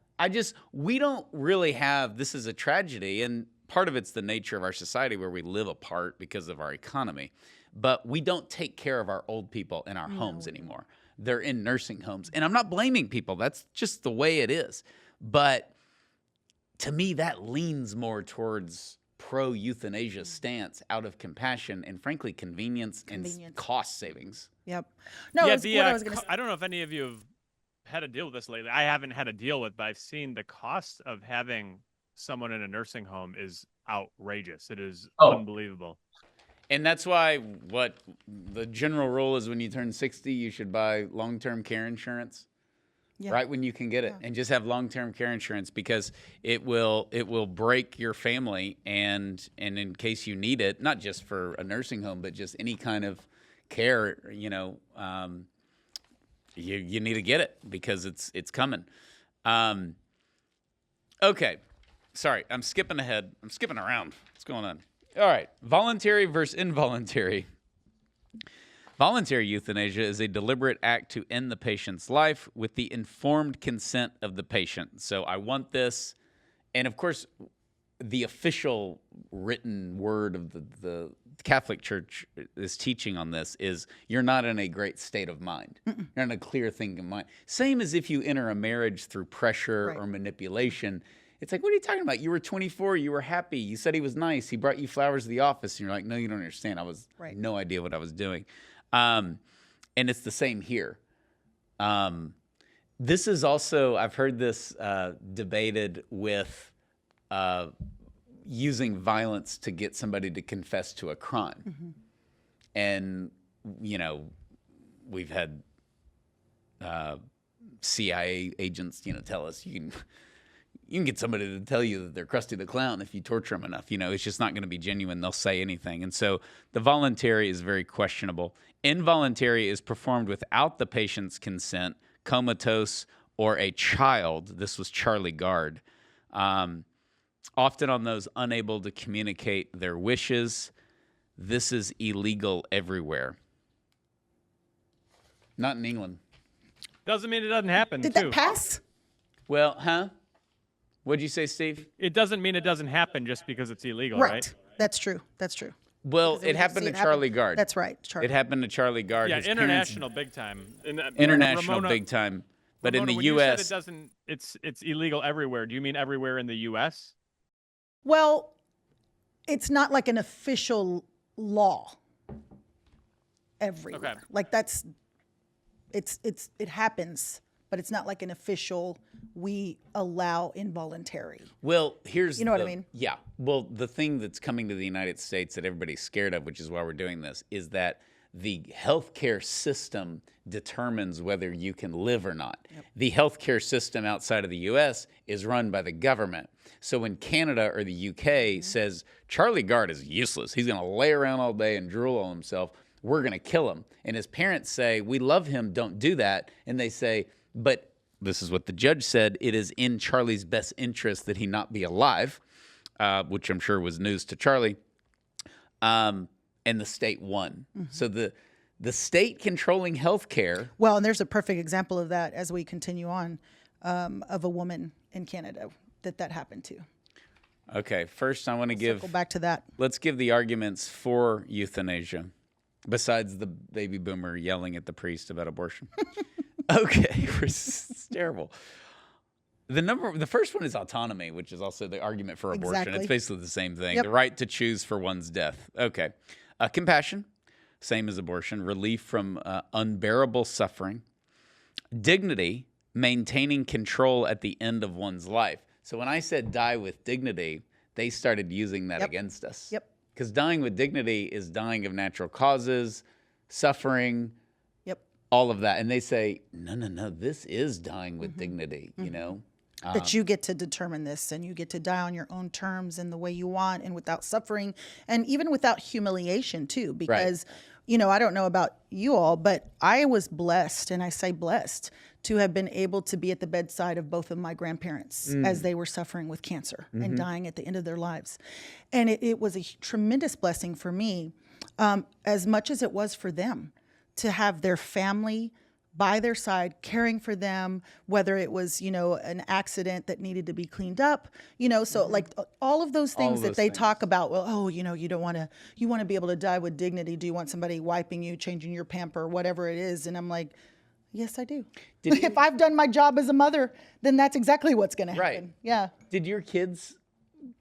S2: We don't really have, this is a tragedy, and part of it's the nature of our society where we live apart because of our economy, but we don't take care of our old people in our homes anymore. They're in nursing homes, and I'm not blaming people. That's just the way it is. But to me, that leans more towards pro-euthanasia stance out of compassion and, frankly, convenience. And cost savings.
S4: Yep. No,
S3: yeah, I don't know if any of you have had to deal with this lately. I haven't had to deal with, but I've seen the cost of having someone in a nursing home is outrageous. It is unbelievable.
S2: And that's why what the general rule is when you turn 60, you should buy long-term care insurance. Yeah. Right when you can get it, and just have long-term care insurance, because it will break your family, and in case you need it, not just for a nursing home, but just any kind of care, you need to get it because it's coming. Okay, sorry, I'm skipping ahead. I'm skipping around. What's going on? All right, voluntary versus involuntary. Voluntary euthanasia is a deliberate act to end the patient's life with the informed consent of the patient. So I want this, and of course, the official written word of the Catholic Church is teaching on this is you're not in a great state of mind. Mm-mm. You're in a clear thing of mind. Same as if you enter a marriage through pressure or manipulation. It's like, what are you talking about? You were 24. You were happy. You said he was nice. He brought you flowers to the office. And you're like, no, you don't understand. I was no idea what I was doing. And it's the same here. This is also, I've heard this debated with using violence to get somebody to confess to a crime. Mm-hmm. And, we've had CIA agents, tell us you can get somebody to tell you that they're Krusty the Clown if you torture them enough. It's just not going to be genuine. They'll say anything. And so the voluntary is very questionable. Involuntary is performed without the patient's consent, comatose, or a child. This was Charlie Gard. Often on those unable to communicate their wishes. This is illegal everywhere. Not in England.
S3: Doesn't mean it doesn't happen,
S4: Did that pass?
S2: Well, What'd you say, Steve?
S3: It doesn't mean it doesn't happen just because it's illegal, right?
S4: That's true. That's true.
S2: Well, it happened to Charlie Gard.
S4: That's right.
S2: It happened to Charlie Gard.
S3: Yeah, international big time.
S2: International big time. But
S3: Ramona,
S2: in the
S3: when
S2: U.S.
S3: you said it's illegal everywhere. Do you mean everywhere in the U.S.?
S4: Well, it's not like an official law everywhere.
S3: Okay.
S4: Like it happens, but it's not like an official, we allow involuntary.
S2: Well, here's
S4: what I mean?
S2: Yeah. Well, the thing that's coming to the United States that everybody's scared of, which is why we're doing this, is that the healthcare system determines whether you can live or not. Yep. The healthcare system outside of the U.S. is run by the government. So when Canada or the U.K. says, Charlie Gard is useless, he's going to lay around all day and drool on himself, we're going to kill him. And his parents say, we love him, don't do that. And they say, but this is what the judge said, it is in Charlie's best interest that he not be alive, which I'm sure was news to Charlie. And the state won. Mm-hmm. So the state controlling health care.
S4: Well, and there's a perfect example of that as we continue on, of a woman in Canada that happened to.
S2: Okay, first I want to
S4: go back to that.
S2: Let's give the arguments for euthanasia, besides the baby boomer yelling at the priest about abortion. Okay, it's terrible. The first one is autonomy, which is also the argument for abortion.
S4: Exactly.
S2: It's basically the same thing.
S4: Yep.
S2: The right to choose for one's death. Okay. Compassion, same as abortion. Relief from unbearable suffering. Dignity, maintaining control at the end of one's life. So when I said die with dignity, they started using that against us.
S4: Yep.
S2: Because dying with dignity is dying of natural causes, suffering,
S4: Yep.
S2: all of that. And they say, no, this is dying with dignity, you know?
S4: That you get to determine this, and you get to die on your own terms and the way you want, and without suffering, and even without humiliation too. Because, you know, I don't know about you all, but I was blessed, and I say blessed, to have been able to be at the bedside of both of my grandparents as they were suffering with cancer and dying at the end of their lives. And it was a tremendous blessing for me, as much as it was for them, to have their family by their side, caring for them, whether it was, you know, an accident that needed to be cleaned up, you know, so like all of those things that they talk about. Well, oh, you know, you want to be able to die with dignity. Do you want somebody wiping you, changing your pamper, whatever it is? And I'm like, yes, I do. If I've done my job as a mother, then that's exactly what's going to happen.
S2: Right.
S4: Yeah.
S2: Did your kids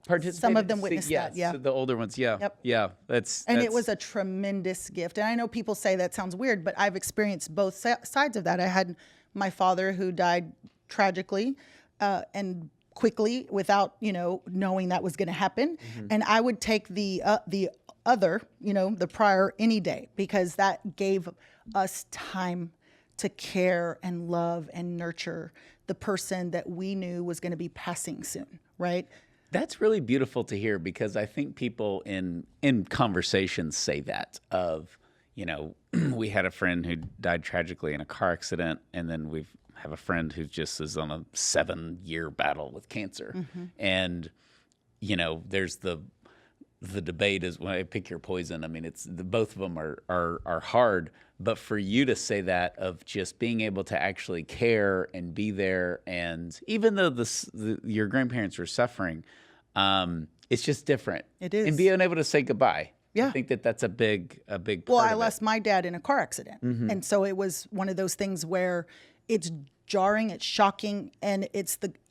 S2: participate?
S4: Some of them witnessed that, yeah.
S2: So the older ones, yeah.
S4: Yep.
S2: Yeah.
S4: And it was a tremendous gift. And I know people say that sounds weird, but I've experienced both sides of that. I had my father who died tragically and quickly without, you know, knowing that was going to happen. And I would take the other, you know, the prior any day, because that gave us time to care and love and nurture the person that we knew was going to be passing soon, right?
S2: That's really beautiful to hear, because I think people in conversations say that of, you know, we had a friend who died tragically in a car accident, and then we have a friend who just is on a 7-year battle with cancer. And, you know, there's the debate is, when I pick your poison, I mean, it's both of them are hard, but for you to say that, of just being able to actually care and be there, and even though your grandparents were suffering, it's just different.
S4: It is.
S2: And being able to say goodbye.
S4: Yeah.
S2: I think that's a big part
S4: Well, I
S2: of
S4: lost my dad in a car accident. And so it was one of those things where it's jarring, it's shocking, and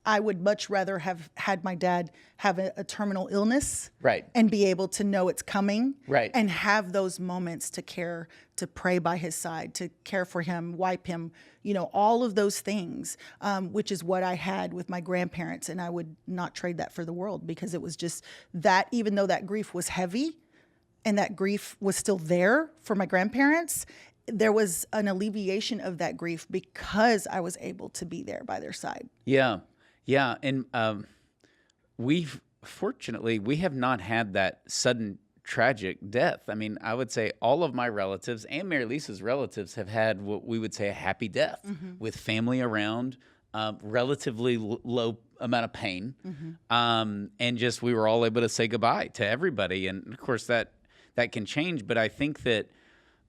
S4: I would much rather have had my dad have a terminal illness,
S2: Right.
S4: and be able to know it's coming,
S2: Right.
S4: and have those moments to care, to pray by his side, to care for him, wipe him, you know, all of those things, which is what I had with my grandparents. And I would not trade that for the world, because it was just that, even though that grief was heavy and that grief was still there for my grandparents, there was an alleviation of that grief because I was able to be there by their side.
S2: Yeah. Yeah. And fortunately, we have not had that sudden tragic death. I mean, I would say all of my relatives and Mary Lisa's relatives have had what we would say a happy death, with family around, relatively low amount of pain. And just, we were all able to say goodbye to everybody. And of course that can change, but I think that,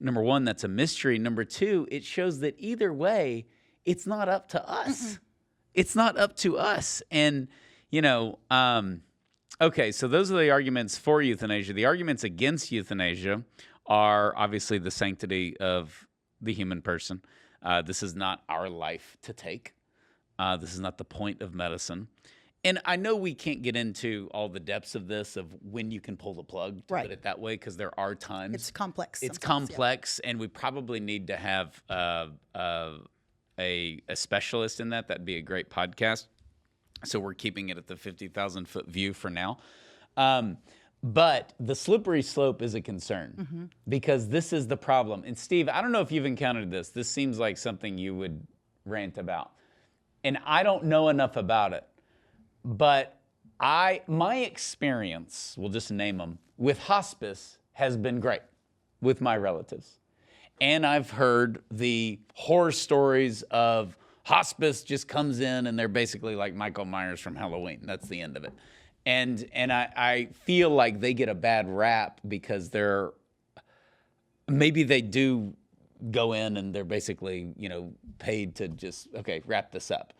S2: number one, that's a mystery. Number two, it shows that either way, it's not up to us. It's not up to us. And, you know, okay, so those are the arguments for euthanasia. The arguments against euthanasia are obviously the sanctity of the human person. This is not our life to take. This is not the point of medicine. And I know we can't get into all the depths of this, of when you can pull the plug, to put it that way, because there are times.
S4: It's complex.
S2: It's complex, and we probably need to have a specialist in that. That'd be a great podcast. So we're keeping it at the 50,000-foot view for now. But the slippery slope is a concern, because this is the problem. And Steve, I don't know if you've encountered this. This seems like something you would rant about. And I don't know enough about it. But my experience, we'll just name them, with hospice has been great with my relatives. And I've heard the horror stories of hospice just comes in and they're basically like Michael Myers from Halloween. That's the end of it. And I feel like they get a bad rap because maybe they do go in and they're basically, you know, paid to just, okay, wrap this up.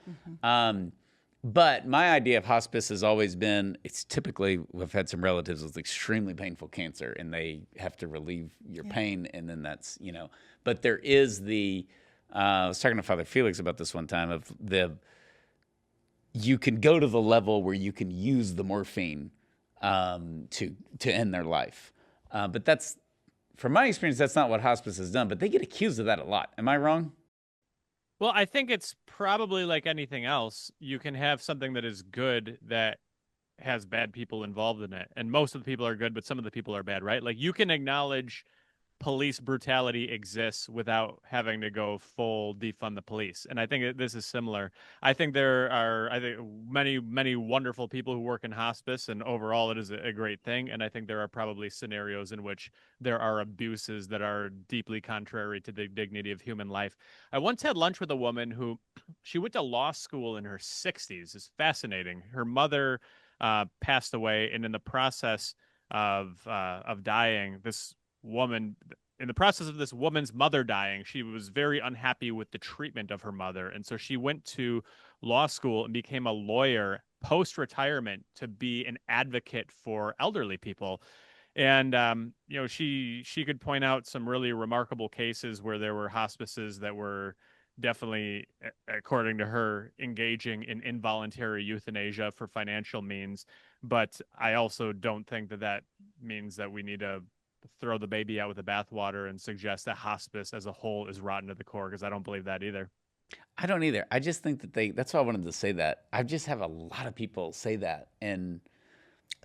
S2: But my idea of hospice has always been, it's typically, we've had some relatives with extremely painful cancer, and they have to relieve your pain, and then that's, you know. But there is I was talking to Father Felix about this one time, of you can go to the level where you can use the morphine to end their life. But that's, from my experience, that's not what hospice has done. But they get accused of that a lot. Am I wrong?
S3: Well, I think it's probably like anything else. You can have something that is good that has bad people involved in it. And most of the people are good, but some of the people are bad, right? Like you can acknowledge police brutality exists without having to go full defund the police. And I think this is similar. I think there are many wonderful people who work in hospice, and overall it is a great thing. And I think there are probably scenarios in which there are abuses that are deeply contrary to the dignity of human life. I once had lunch with a woman who she went to law school in her 60s. It's fascinating. Her mother passed away, and in the process of dying, in the process of this woman's mother dying, she was very unhappy with the treatment of her mother. And so she went to law school and became a lawyer post-retirement to be an advocate for elderly people. And, she could point out some really remarkable cases where there were hospices that were definitely, according to her, engaging in involuntary euthanasia for financial means. But I also don't think that means that we need to throw the baby out with the bathwater and suggest that hospice as a whole is rotten to the core, because I don't believe that either.
S2: I don't either. I just think that that's why I wanted to say that. I just have a lot of people say that. And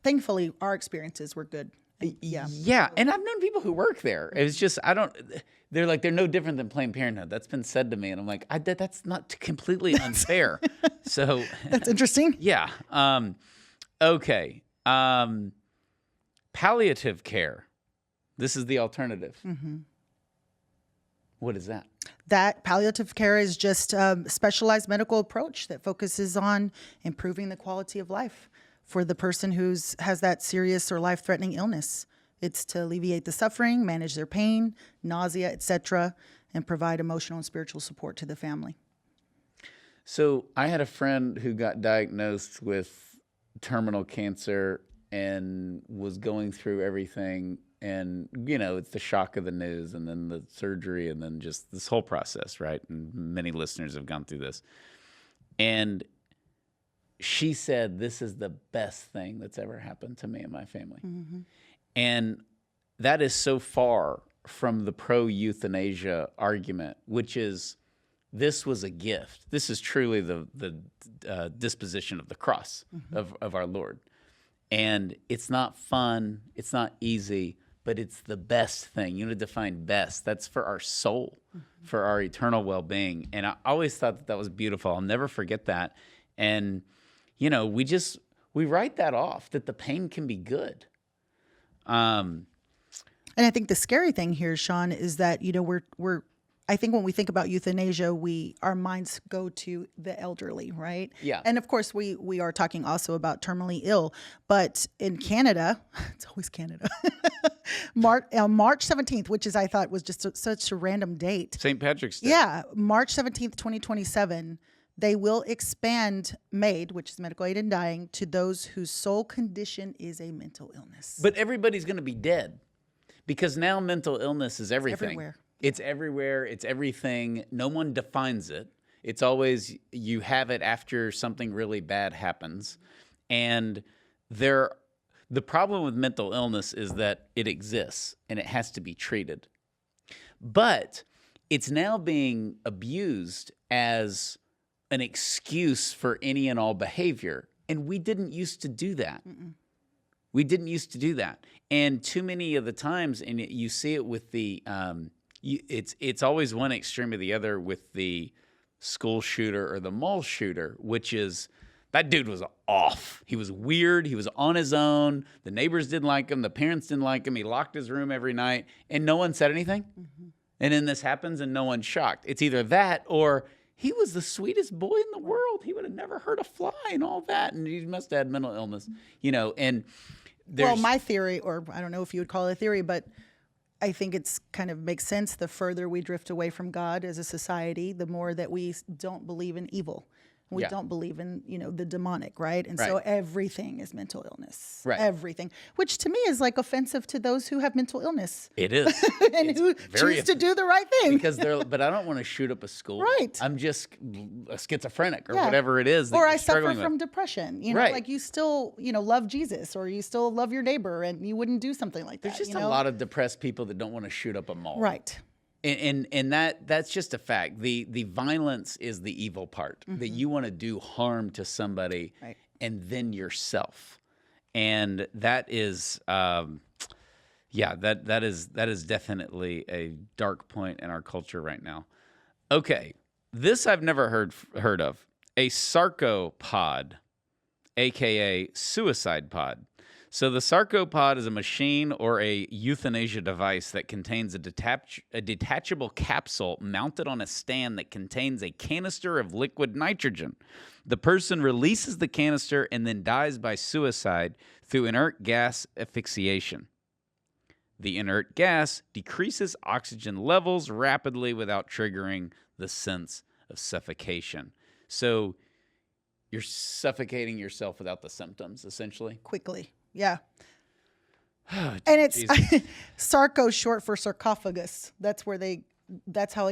S4: thankfully, our experiences were good.
S2: Yeah. And I've known people who work there. It's just, they're like, they're no different than Planned Parenthood. That's been said to me. And I'm like, that's not completely unfair. So
S4: that's interesting.
S2: Yeah. Okay. Palliative care. This is the alternative. Mm-hmm. What is that?
S4: That palliative care is just a specialized medical approach that focuses on improving the quality of life for the person has that serious or life-threatening illness. It's to alleviate the suffering, manage their pain, nausea, etc., and provide emotional and spiritual support to the family.
S2: So I had a friend who got diagnosed with terminal cancer and was going through everything. And, it's the shock of the news and then the surgery and then just this whole process, right? And many listeners have gone through this. And she said, this is the best thing that's ever happened to me and my family. Mm-hmm. And that is so far from the pro-euthanasia argument, which is this was a gift. This is truly the disposition of the cross of our Lord. And it's not fun. It's not easy. But it's the best thing. You need to define best. That's for our soul, for our eternal well-being. And I always thought that was beautiful. I'll never forget that. And, we write that off, that the pain can be good.
S4: And I think the scary thing here, Sean, is that, I think when we think about euthanasia, our minds go to the elderly, right?
S2: Yeah.
S4: And of course, we are talking also about terminally ill. But in Canada, it's always Canada, March 17th, which I thought was just such a random date.
S2: St. Patrick's Day.
S4: Yeah, March 17th, 2027, they will expand MAID, which is medical aid in dying, to those whose sole condition is a mental illness.
S2: But everybody's going to be dead because now mental illness is everything.
S4: Everywhere.
S2: It's everywhere. It's everything. No one defines it. It's always you have it after something really bad happens. And the problem with mental illness is that it exists and it has to be treated. But it's now being abused as an excuse for any and all behavior. And we didn't used to do that. Mm-mm. We didn't used to do that. And too many of the times, and you see it with the it's always one extreme or the other with the school shooter or the mall shooter, which is that dude was off. He was weird. He was on his own. The neighbors didn't like him. The parents didn't like him. He locked his room every night, and no one said anything. Mm-hmm. And then this happens, and no one's shocked. It's either that or he was the sweetest boy in the world. He would have never hurt a fly and all that, and he must have had mental illness, and
S4: well, my theory, or I don't know if you would call it a theory, but I think it's kind of makes sense. The further we drift away from God as a society, the more that we don't believe in evil. We
S2: Yeah.
S4: don't believe in, the demonic, right? And so
S2: Right.
S4: everything is mental illness.
S2: Right.
S4: Everything. Which to me is like offensive to those who have mental illness.
S2: It is.
S4: And
S2: It's
S4: who
S2: very
S4: choose to do the right thing.
S2: because but I don't want to shoot up a school.
S4: Right.
S2: I'm just a schizophrenic or
S4: Yeah.
S2: whatever it is that
S4: Or
S2: you're
S4: I suffer
S2: struggling
S4: from
S2: with.
S4: depression.
S2: Right.
S4: Like you still, love Jesus, or you still love your neighbor, and you wouldn't do something like
S2: There's
S4: that.
S2: just a lot of depressed people that don't want to shoot up a mall.
S4: Right.
S2: And that's just a fact. The violence is the evil part, that you want to do harm to somebody
S4: Right.
S2: and then yourself. And that is that is definitely a dark point in our culture right now. Okay. This I've never heard of. A sarcopod, aka suicide pod. So the sarcopod is a machine or a euthanasia device that contains a detachable capsule mounted on a stand that contains a canister of liquid nitrogen. The person releases the canister and then dies by suicide through inert gas asphyxiation. The inert gas decreases oxygen levels rapidly without triggering the sense of suffocation. So you're suffocating yourself without the symptoms, essentially.
S4: Quickly. Yeah. And it's
S2: Jesus.
S4: sarco short for sarcophagus. That's how he
S2: That's how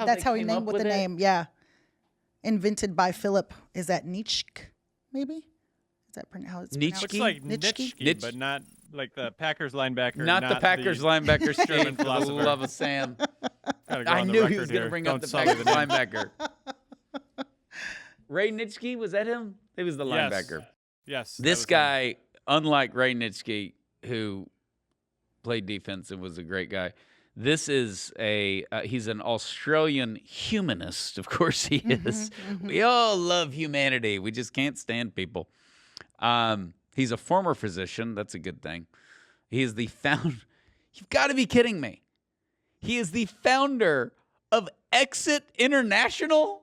S2: they came
S4: named
S2: up
S4: with
S2: with
S4: the
S2: it?
S4: name. Yeah. Invented by Philip. Is that Nietzsche? Maybe? Is that how it's
S2: Nietzsche?
S4: pronounced?
S3: Looks like
S4: Nitschke?
S3: Nitschke, but not like the Packers linebacker.
S2: Not the Packers linebacker, Steve,
S3: German
S2: for the
S3: philosopher.
S2: love of Sam.
S3: Gotta go
S2: I
S3: on the
S2: knew he
S3: record
S2: was going to
S3: here.
S2: bring
S3: Don't
S2: up the
S3: sully
S2: Packers
S3: the name.
S2: linebacker. Ray Nitschke, was that him? He was the
S3: Yes.
S2: linebacker.
S3: Yes. that
S2: This
S3: was him.
S2: guy, unlike Ray Nitschke, who played defense and was a great guy, this is he's an Australian humanist. Of course he is. We all love humanity. We just can't stand people. He's a former physician. That's a good thing. He is the founder. You've got to be kidding me. He is the founder of Exit International.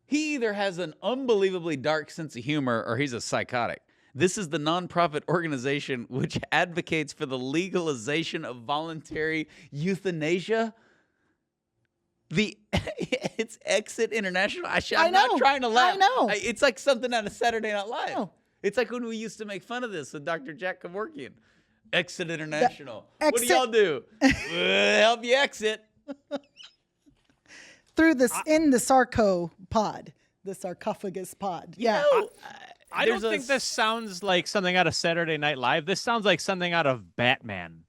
S2: He either has an unbelievably dark sense of humor or he's a psychotic. This is the nonprofit organization which advocates for the legalization of voluntary euthanasia. It's Exit International. I'm
S4: know.
S2: not trying to laugh.
S4: I know.
S2: It's like something out of Saturday Night Live.
S4: know.
S2: It's like when we used to make fun of this with Dr. Jack Kevorkian. Exit International. What do
S4: exit-
S2: y'all do? Help you exit.
S4: Through this in the sarcopod, the sarcophagus pod. Yeah.
S3: I don't think this sounds like something out of Saturday Night Live. This sounds like something out of Batman.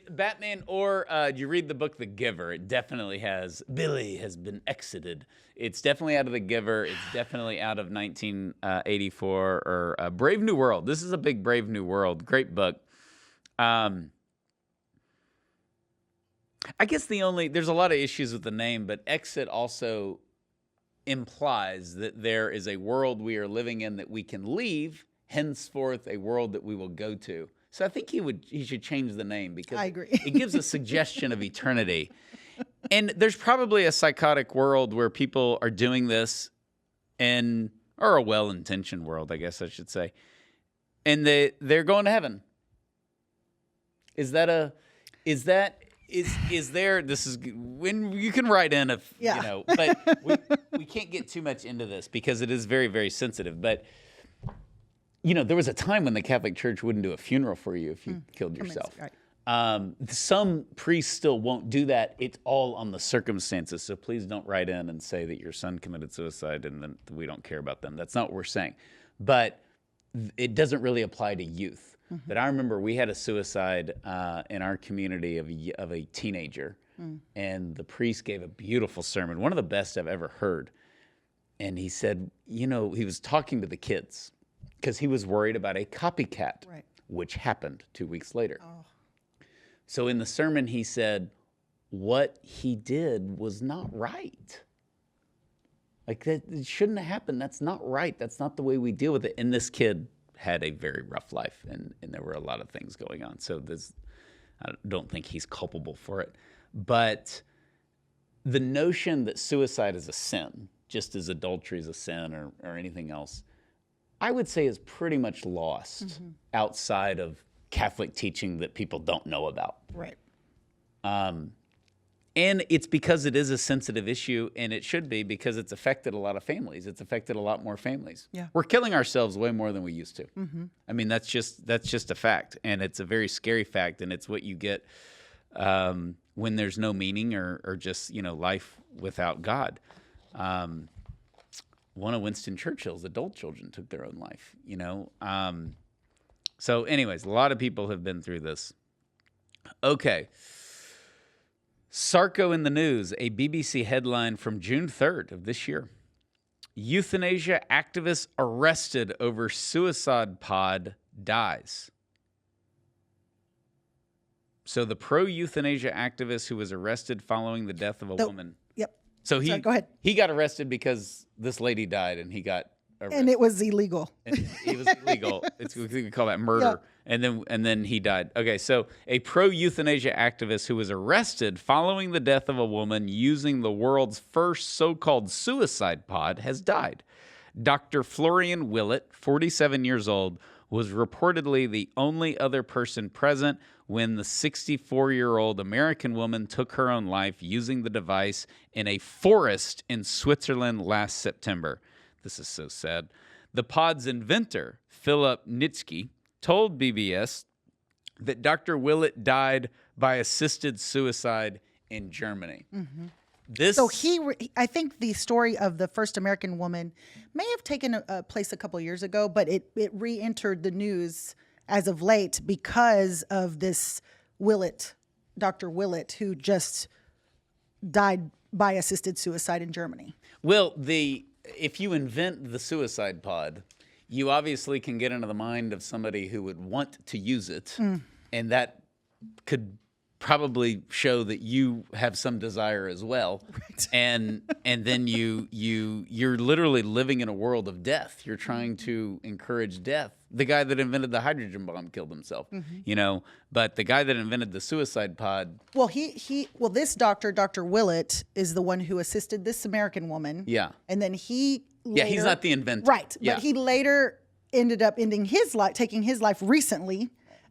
S2: Batman, or you read the book The Giver, it definitely has Billy has been exited. It's definitely out of The Giver. It's definitely out of 1984 or Brave New World. This is a big Brave New World. Great book. I guess there's a lot of issues with the name, but exit also implies that there is a world we are living in that we can leave, henceforth a world that we will go to. So I think he should change the name because
S4: I agree.
S2: it gives a suggestion of eternity. And there's probably a psychotic world where people are doing this or a well-intentioned world, I guess I should say. And they're going to heaven. Is there, this is when you can write in if,
S4: Yeah.
S2: but we can't get too much into this because it is very, very sensitive. But, there was a time when the Catholic Church wouldn't do a funeral for you if you killed yourself.
S4: Right.
S2: Some priests still won't do that. It's all on the circumstances. So please don't write in and say that your son committed suicide and then we don't care about them. That's not what we're saying. But it doesn't really apply to youth. But I remember we had a suicide in our community of a teenager, and the priest gave a beautiful sermon, one of the best I've ever heard. And he said, he was talking to the kids because he was worried about a copycat,
S4: Right.
S2: which happened 2 weeks later.
S4: Oh.
S2: So in the sermon, he said, what he did was not right. Like, that it shouldn't have happened. That's not right. That's not the way we deal with it. And this kid had a very rough life, and there were a lot of things going on. So I don't think he's culpable for it. But the notion that suicide is a sin, just as adultery is a sin or anything else, I would say is pretty much lost outside of Catholic teaching that people don't know about.
S4: Right.
S2: And it's because it is a sensitive issue, and it should be, because it's affected a lot of families. It's affected a lot more families.
S4: Yeah.
S2: We're killing ourselves way more than we used to.
S4: Mm-hmm.
S2: I mean, that's just a fact, and it's a very scary fact, and it's what you get when there's no meaning or just, life without God. One of Winston Churchill's adult children took their own life, So anyways, a lot of people have been through this. Okay. Sarko in the news, a BBC headline from June 3rd of this year. Euthanasia activist arrested over suicide pod dies. So the pro-euthanasia activist who was arrested following the death of a woman.
S4: Yep.
S2: So
S4: Sorry, go ahead.
S2: He got arrested because this lady died, and he got arrested.
S4: And it was illegal.
S2: And it was illegal. We call that murder. Yep. And then he died. Okay, so a pro-euthanasia activist who was arrested following the death of a woman using the world's first so-called suicide pod has died. Dr. Florian Willett, 47 years old, was reportedly the only other person present when the 64-year-old American woman took her own life using the device in a forest in Switzerland last September. This is so sad. The pod's inventor, Philip Nitsky, told BBS that Dr. Willett died by assisted suicide in Germany. Mm-hmm.
S4: So I think the story of the first American woman may have taken a place a couple of years ago, but it re-entered the news as of late because of this Willett, Dr. Willett, who just died by assisted suicide in Germany.
S2: Well, if you invent the suicide pod, you obviously can get into the mind of somebody who would want to use it, and that could probably show that you have some desire as well. Right. And then you're literally living in a world of death. You're trying to encourage death. The guy that invented the hydrogen bomb killed himself, but the guy that invented the suicide pod.
S4: Well, this doctor, Dr. Willett, is the one who assisted this American woman.
S2: Yeah.
S4: And then he later,
S2: he's not the inventor.
S4: Right.
S2: Yeah.
S4: But he later ended up ending his life, taking his life recently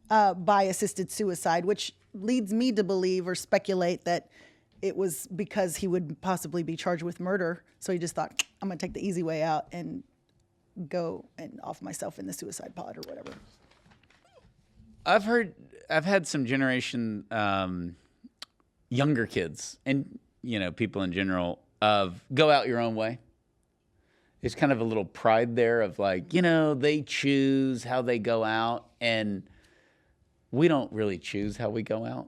S4: by assisted suicide, which leads me to believe or speculate that it was because he would possibly be charged with murder. So he just thought, I'm going to take the easy way out and go and off myself in the suicide pod or whatever.
S2: I've had some generation younger kids and people in general of go out your own way. There's kind of a little pride there of like, they choose how they go out, and we don't really choose how we go out.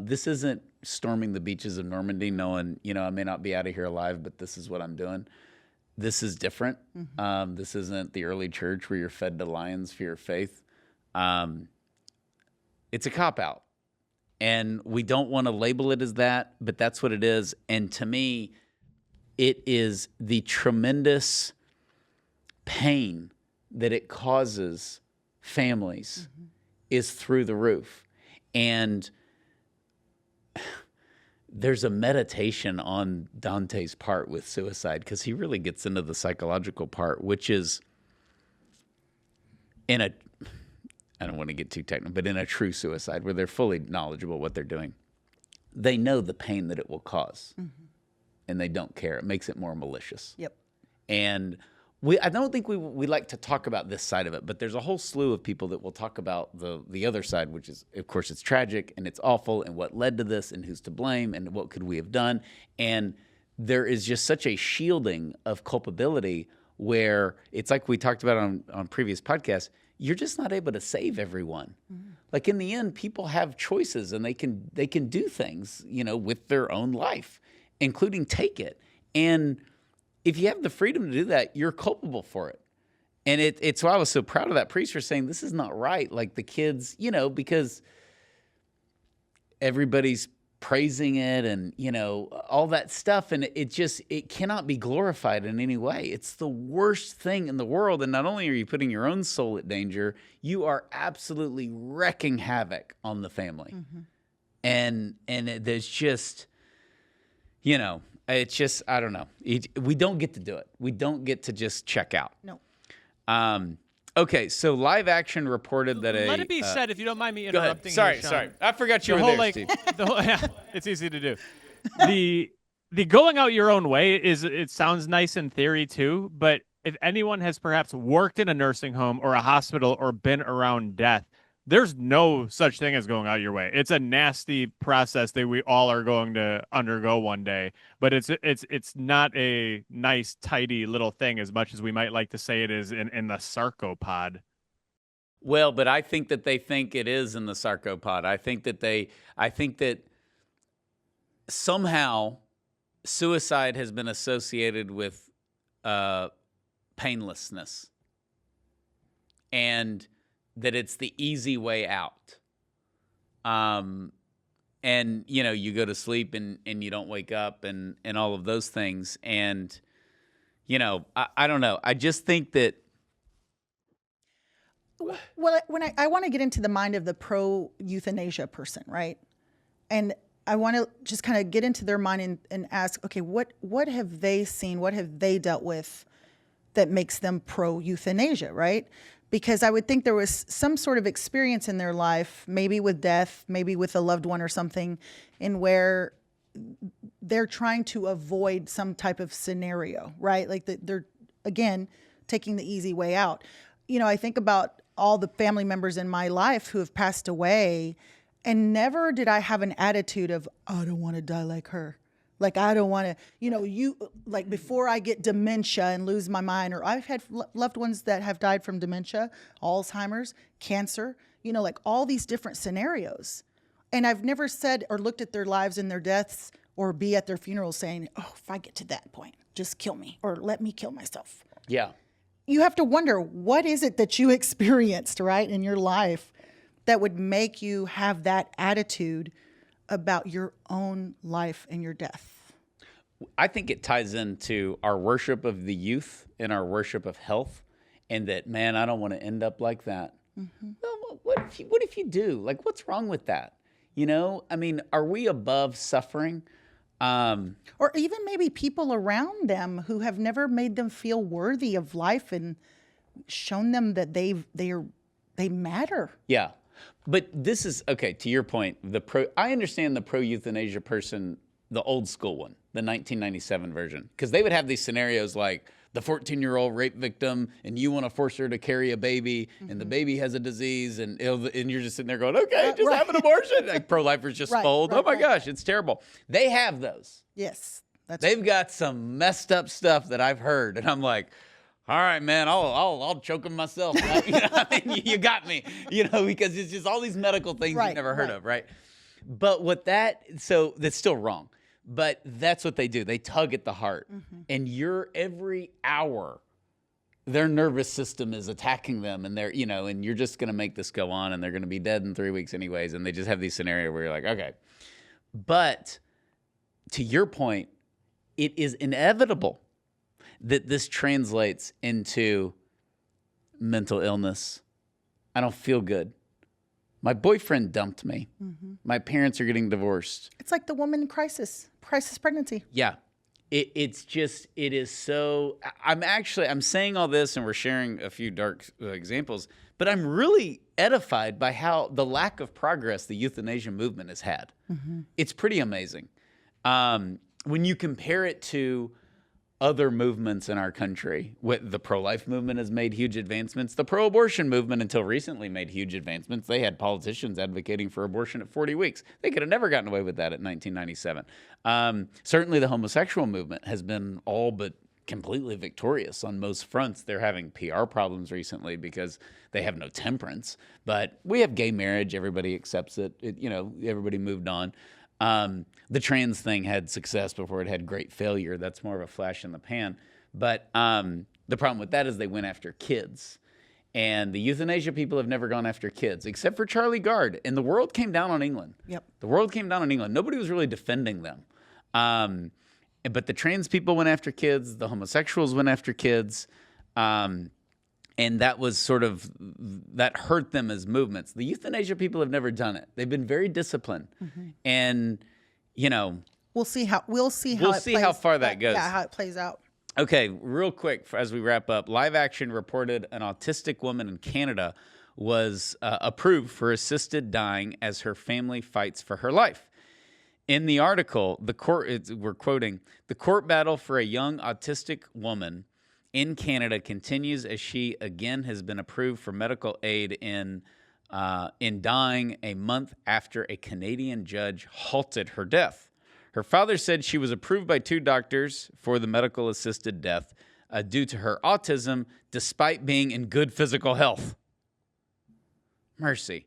S2: This isn't storming the beaches of Normandy knowing, I may not be out of here alive, but this is what I'm doing. This is different. Mm-hmm. This isn't the early church where you're fed to lions for your faith. It's a cop-out. And we don't want to label it as that, but that's what it is. And to me, it is the tremendous pain that it causes families is through the roof. And there's a meditation on Dante's part with suicide, because he really gets into the psychological part, which is I don't want to get too technical, but in a true suicide where they're fully knowledgeable what they're doing, they know the pain that it will cause, and they don't care. It makes it more malicious.
S4: Yep.
S2: And I don't think we like to talk about this side of it, but there's a whole slew of people that will talk about the other side, which is, of course, it's tragic and it's awful, and what led to this, and who's to blame, and what could we have done. And there is just such a shielding of culpability where it's like we talked about on previous podcasts. You're just not able to save everyone. Like in the end, people have choices, and they can do things, with their own life, including take it. And if you have the freedom to do that, you're culpable for it. And it's why I was so proud of that priest for saying this is not right. Like the kids, because everybody's praising it and, all that stuff. And it cannot be glorified in any way. It's the worst thing in the world. And not only are you putting your own soul at danger, you are absolutely wreaking havoc on the family. And there's just, it's just, I don't know. We don't get to do it. We don't get to just check out.
S4: No.
S2: Okay, so Live Action reported that
S3: Let it be said, if you don't mind me
S2: go ahead.
S3: interrupting.
S2: Sorry.
S3: Sean.
S2: I forgot you were there, Steve.
S3: It's easy to do. the going out your own way it sounds nice in theory too, but if anyone has perhaps worked in a nursing home or a hospital or been around death, there's no such thing as going out your way. It's a nasty process that we all are going to undergo one day, but it's not a nice, tidy little thing as much as we might like to say it is in the sarcopod.
S2: Well, but I think that they think it is in the sarcopod. I think that somehow suicide has been associated with painlessness, and that it's the easy way out. And you go to sleep and you don't wake up and all of those things. And, I don't know. I just think that.
S4: Well, when I want to get into the mind of the pro-euthanasia person, right? And I want to just kind of get into their mind and ask, okay, what have they seen? What have they dealt with that makes them pro-euthanasia, right? Because I would think there was some sort of experience in their life, maybe with death, maybe with a loved one or something, in where they're trying to avoid some type of scenario, right? Like they're, again, taking the easy way out. I think about all the family members in my life who have passed away, and never did I have an attitude of, I don't want to die like her. Like, I don't want to, before I get dementia and lose my mind, or I've had loved ones that have died from dementia, Alzheimer's, cancer, like all these different scenarios. And I've never said or looked at their lives and their deaths or be at their funerals saying, oh, if I get to that point, just kill me or let me kill myself.
S2: Yeah.
S4: You have to wonder, what is it that you experienced, right, in your life that would make you have that attitude about your own life and your death?
S2: I think it ties into our worship of the youth and our worship of health, and that, man, I don't want to end up like that. Mm-hmm. Well, what if you do? Like, what's wrong with that? I mean, are we above suffering?
S4: Or even maybe people around them who have never made them feel worthy of life and shown them that they matter.
S2: Yeah. But this is, okay, to your point, I understand the pro-euthanasia person, the old school one, the 1997 version, because they would have these scenarios like the 14-year-old rape victim, and you want to force her to carry a baby, mm-hmm. and the baby has a disease, and you're just sitting there going, okay, just have an abortion. Like, pro-lifers just fold. Oh my gosh, it's terrible. They have those.
S4: Yes.
S2: They've got some messed up stuff that I've heard, and I'm like, all right, man, I'll choke him myself. You got me, because it's just all these medical things you've never heard of, right? But that's still wrong. But that's what they do. They tug at the heart. Mm-hmm. And every hour, their nervous system is attacking them, and they're, and you're just going to make this go on, and they're going to be dead in 3 weeks anyways. And they just have these scenarios where you're like, okay. But to your point, it is inevitable that this translates into mental illness. I don't feel good. My boyfriend dumped me. Mm-hmm. My parents are getting divorced.
S4: It's like the woman crisis pregnancy.
S2: Yeah. It is so, I'm saying all this and we're sharing a few dark examples, but I'm really edified by how the lack of progress the euthanasia movement has had. Mm-hmm. It's pretty amazing. When you compare it to other movements in our country, the pro-life movement has made huge advancements. The pro-abortion movement, until recently, made huge advancements. They had politicians advocating for abortion at 40 weeks. They could have never gotten away with that at 1997. Certainly, the homosexual movement has been all but completely victorious on most fronts. They're having PR problems recently because they have no temperance. But we have gay marriage. Everybody accepts it. Everybody moved on. The trans thing had success before it had great failure. That's more of a flash in the pan. But the problem with that is they went after kids. And the euthanasia people have never gone after kids, except for Charlie Gard. And the world came down on England. Yep. The world came down on England. Nobody was really defending them. But the trans people went after kids. The homosexuals went after kids. And that was that hurt them as movements. The euthanasia people have never done it. They've been very disciplined. Mm-hmm. And,
S4: we'll see how
S2: far that goes.
S4: Yeah, how it plays out.
S2: Okay, real quick as we wrap up, Live Action reported an autistic woman in Canada was approved for assisted dying as her family fights for her life. In the article, we're quoting, the court battle for a young autistic woman in Canada continues as she again has been approved for medical aid in dying a month after a Canadian judge halted her death. Her father said she was approved by 2 doctors for the medical assisted death due to her autism, despite being in good physical health. Mercy.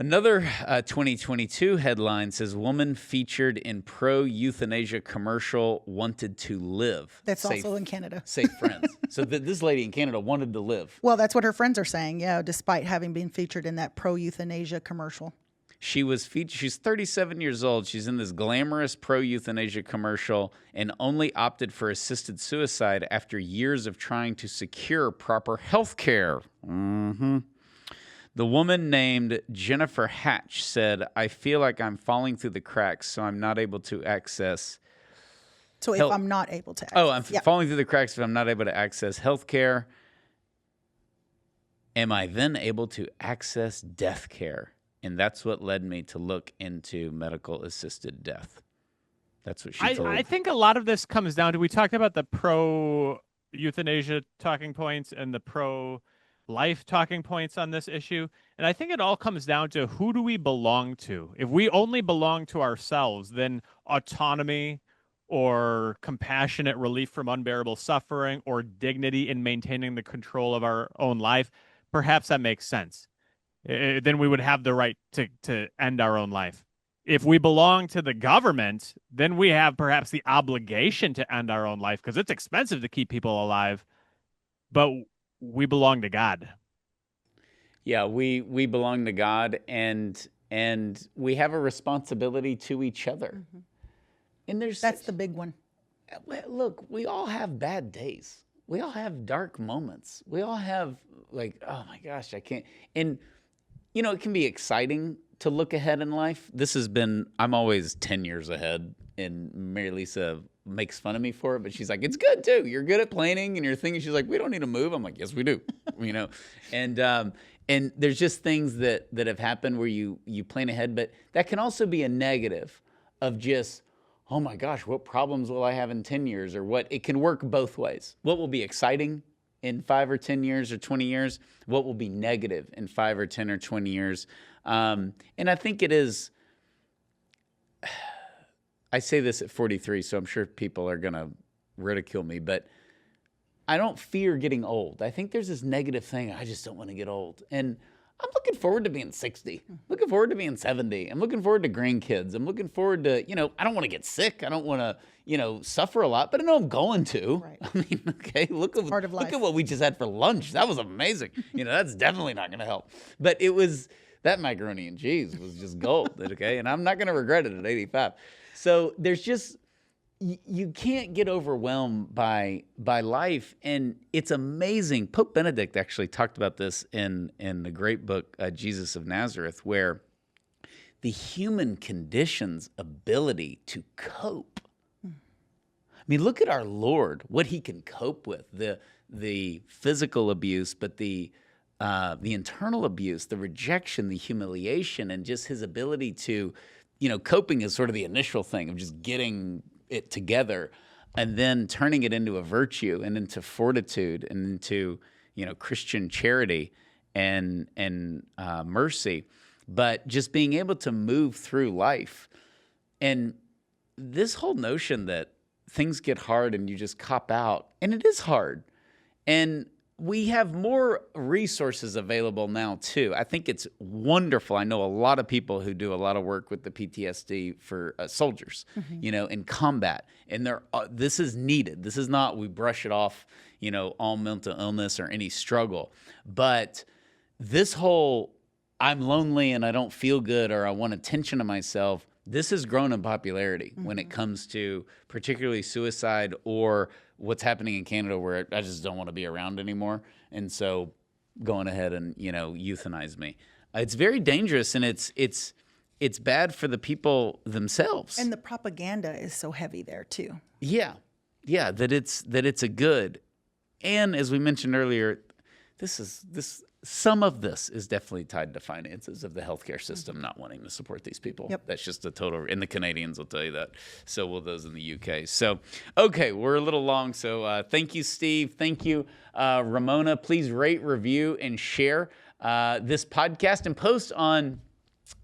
S2: Another 2022 headline says, woman featured in pro-euthanasia commercial wanted to live.
S4: That's also in Canada.
S2: Say friends. So this lady in Canada wanted to live.
S4: Well, that's what her friends are saying, yeah, despite having been featured in that pro-euthanasia commercial.
S2: She's 37 years old. She's in this glamorous pro-euthanasia commercial and only opted for assisted suicide after years of trying to secure proper health care. Mm-hmm. The woman named Jennifer Hatch said, I feel like I'm falling through the cracks, so I'm not able to access...
S4: So if I'm not able to access...
S2: Oh, I'm falling through the cracks if I'm not able to access health care. Am I then able to access death care? And that's what led me to look into medical assisted death. That's what she told me.
S3: I think a lot of this comes down to, we talked about the pro-euthanasia talking points and the pro-life talking points on this issue. And I think it all comes down to, who do we belong to? If we only belong to ourselves, then autonomy or compassionate relief from unbearable suffering or dignity in maintaining the control of our own life, perhaps that makes sense. Then we would have the right to end our own life. If we belong to the government, then we have perhaps the obligation to end our own life, because it's expensive to keep people alive, but we belong to God.
S2: Yeah, we belong to God, and we have a responsibility to each other. Mm-hmm. And
S4: that's the big one.
S2: Look, we all have bad days. We all have dark moments. We all have, like, oh my gosh, I can't. And you know, it can be exciting to look ahead in life. I'm always 10 years ahead, and Mary Lisa makes fun of me for it, but she's like, it's good too. You're good at planning and you're thinking. She's like, we don't need to move. I'm like, yes, we do. You know, and there's just things that have happened where you plan ahead, but that can also be a negative of just, oh my gosh, what problems will I have in 10 years? Or what, it can work both ways. What will be exciting in 5 or 10 years or 20 years? What will be negative in 5 or 10 or 20 years? And I think it is, I say this at 43, so I'm sure people are going to ridicule me, but I don't fear getting old. I think there's this negative thing, I just don't want to get old. And I'm looking forward to being 60, looking forward to being 70. I'm looking forward to grandkids. I'm looking forward to, I don't want to get sick. I don't want to, suffer a lot, but I know I'm going to.
S4: Right.
S2: I mean, okay, look at what we just had for lunch. That was amazing. That's definitely not going to help. But that macaroni and cheese was just gold, okay? And I'm not going to regret it at 85. So there's just, you can't get overwhelmed by life, and it's amazing. Pope Benedict actually talked about this in the great book, Jesus of Nazareth, where the human condition's ability to cope. I mean, look at our Lord, what he can cope with, the physical abuse, but the internal abuse, the rejection, the humiliation, and just his ability to, coping is sort of the initial thing of just getting it together, and then turning it into a virtue and into fortitude and into Christian charity and mercy, but just being able to move through life. And this whole notion that things get hard and you just cop out, and it is hard, and we have more resources available now, too. I think it's wonderful. I know a lot of people who do a lot of work with the PTSD for soldiers, in combat. And this is needed. This is not, we brush it off, all mental illness or any struggle. But this whole, I'm lonely and I don't feel good, or I want attention to myself, this has grown in popularity when it comes to particularly suicide or what's happening in Canada, where I just don't want to be around anymore. And so going ahead and, euthanize me. It's very dangerous, and it's bad for the people themselves.
S4: And the propaganda is so heavy there too.
S2: Yeah. That it's a good. And as we mentioned earlier, this some of this is definitely tied to finances of the healthcare system not wanting to support these people.
S4: Yep.
S2: That's just a total, and the Canadians will tell you that. So will those in the UK. So, okay, we're a little long. So thank you, Steve. Thank you, Ramona. Please rate, review, and share this podcast and post on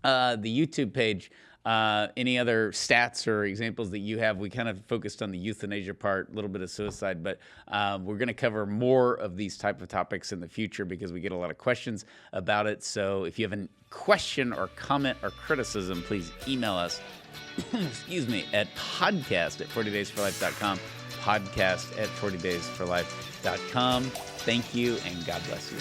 S2: the YouTube page any other stats or examples that you have. We kind of focused on the euthanasia part, a little bit of suicide, but we're going to cover more of these type of topics in the future because we get a lot of questions about it. So if you have a question or comment or criticism, please email us, excuse me, at podcast@40daysforlife.com, podcast@40daysforlife.com. Thank you, and God bless you.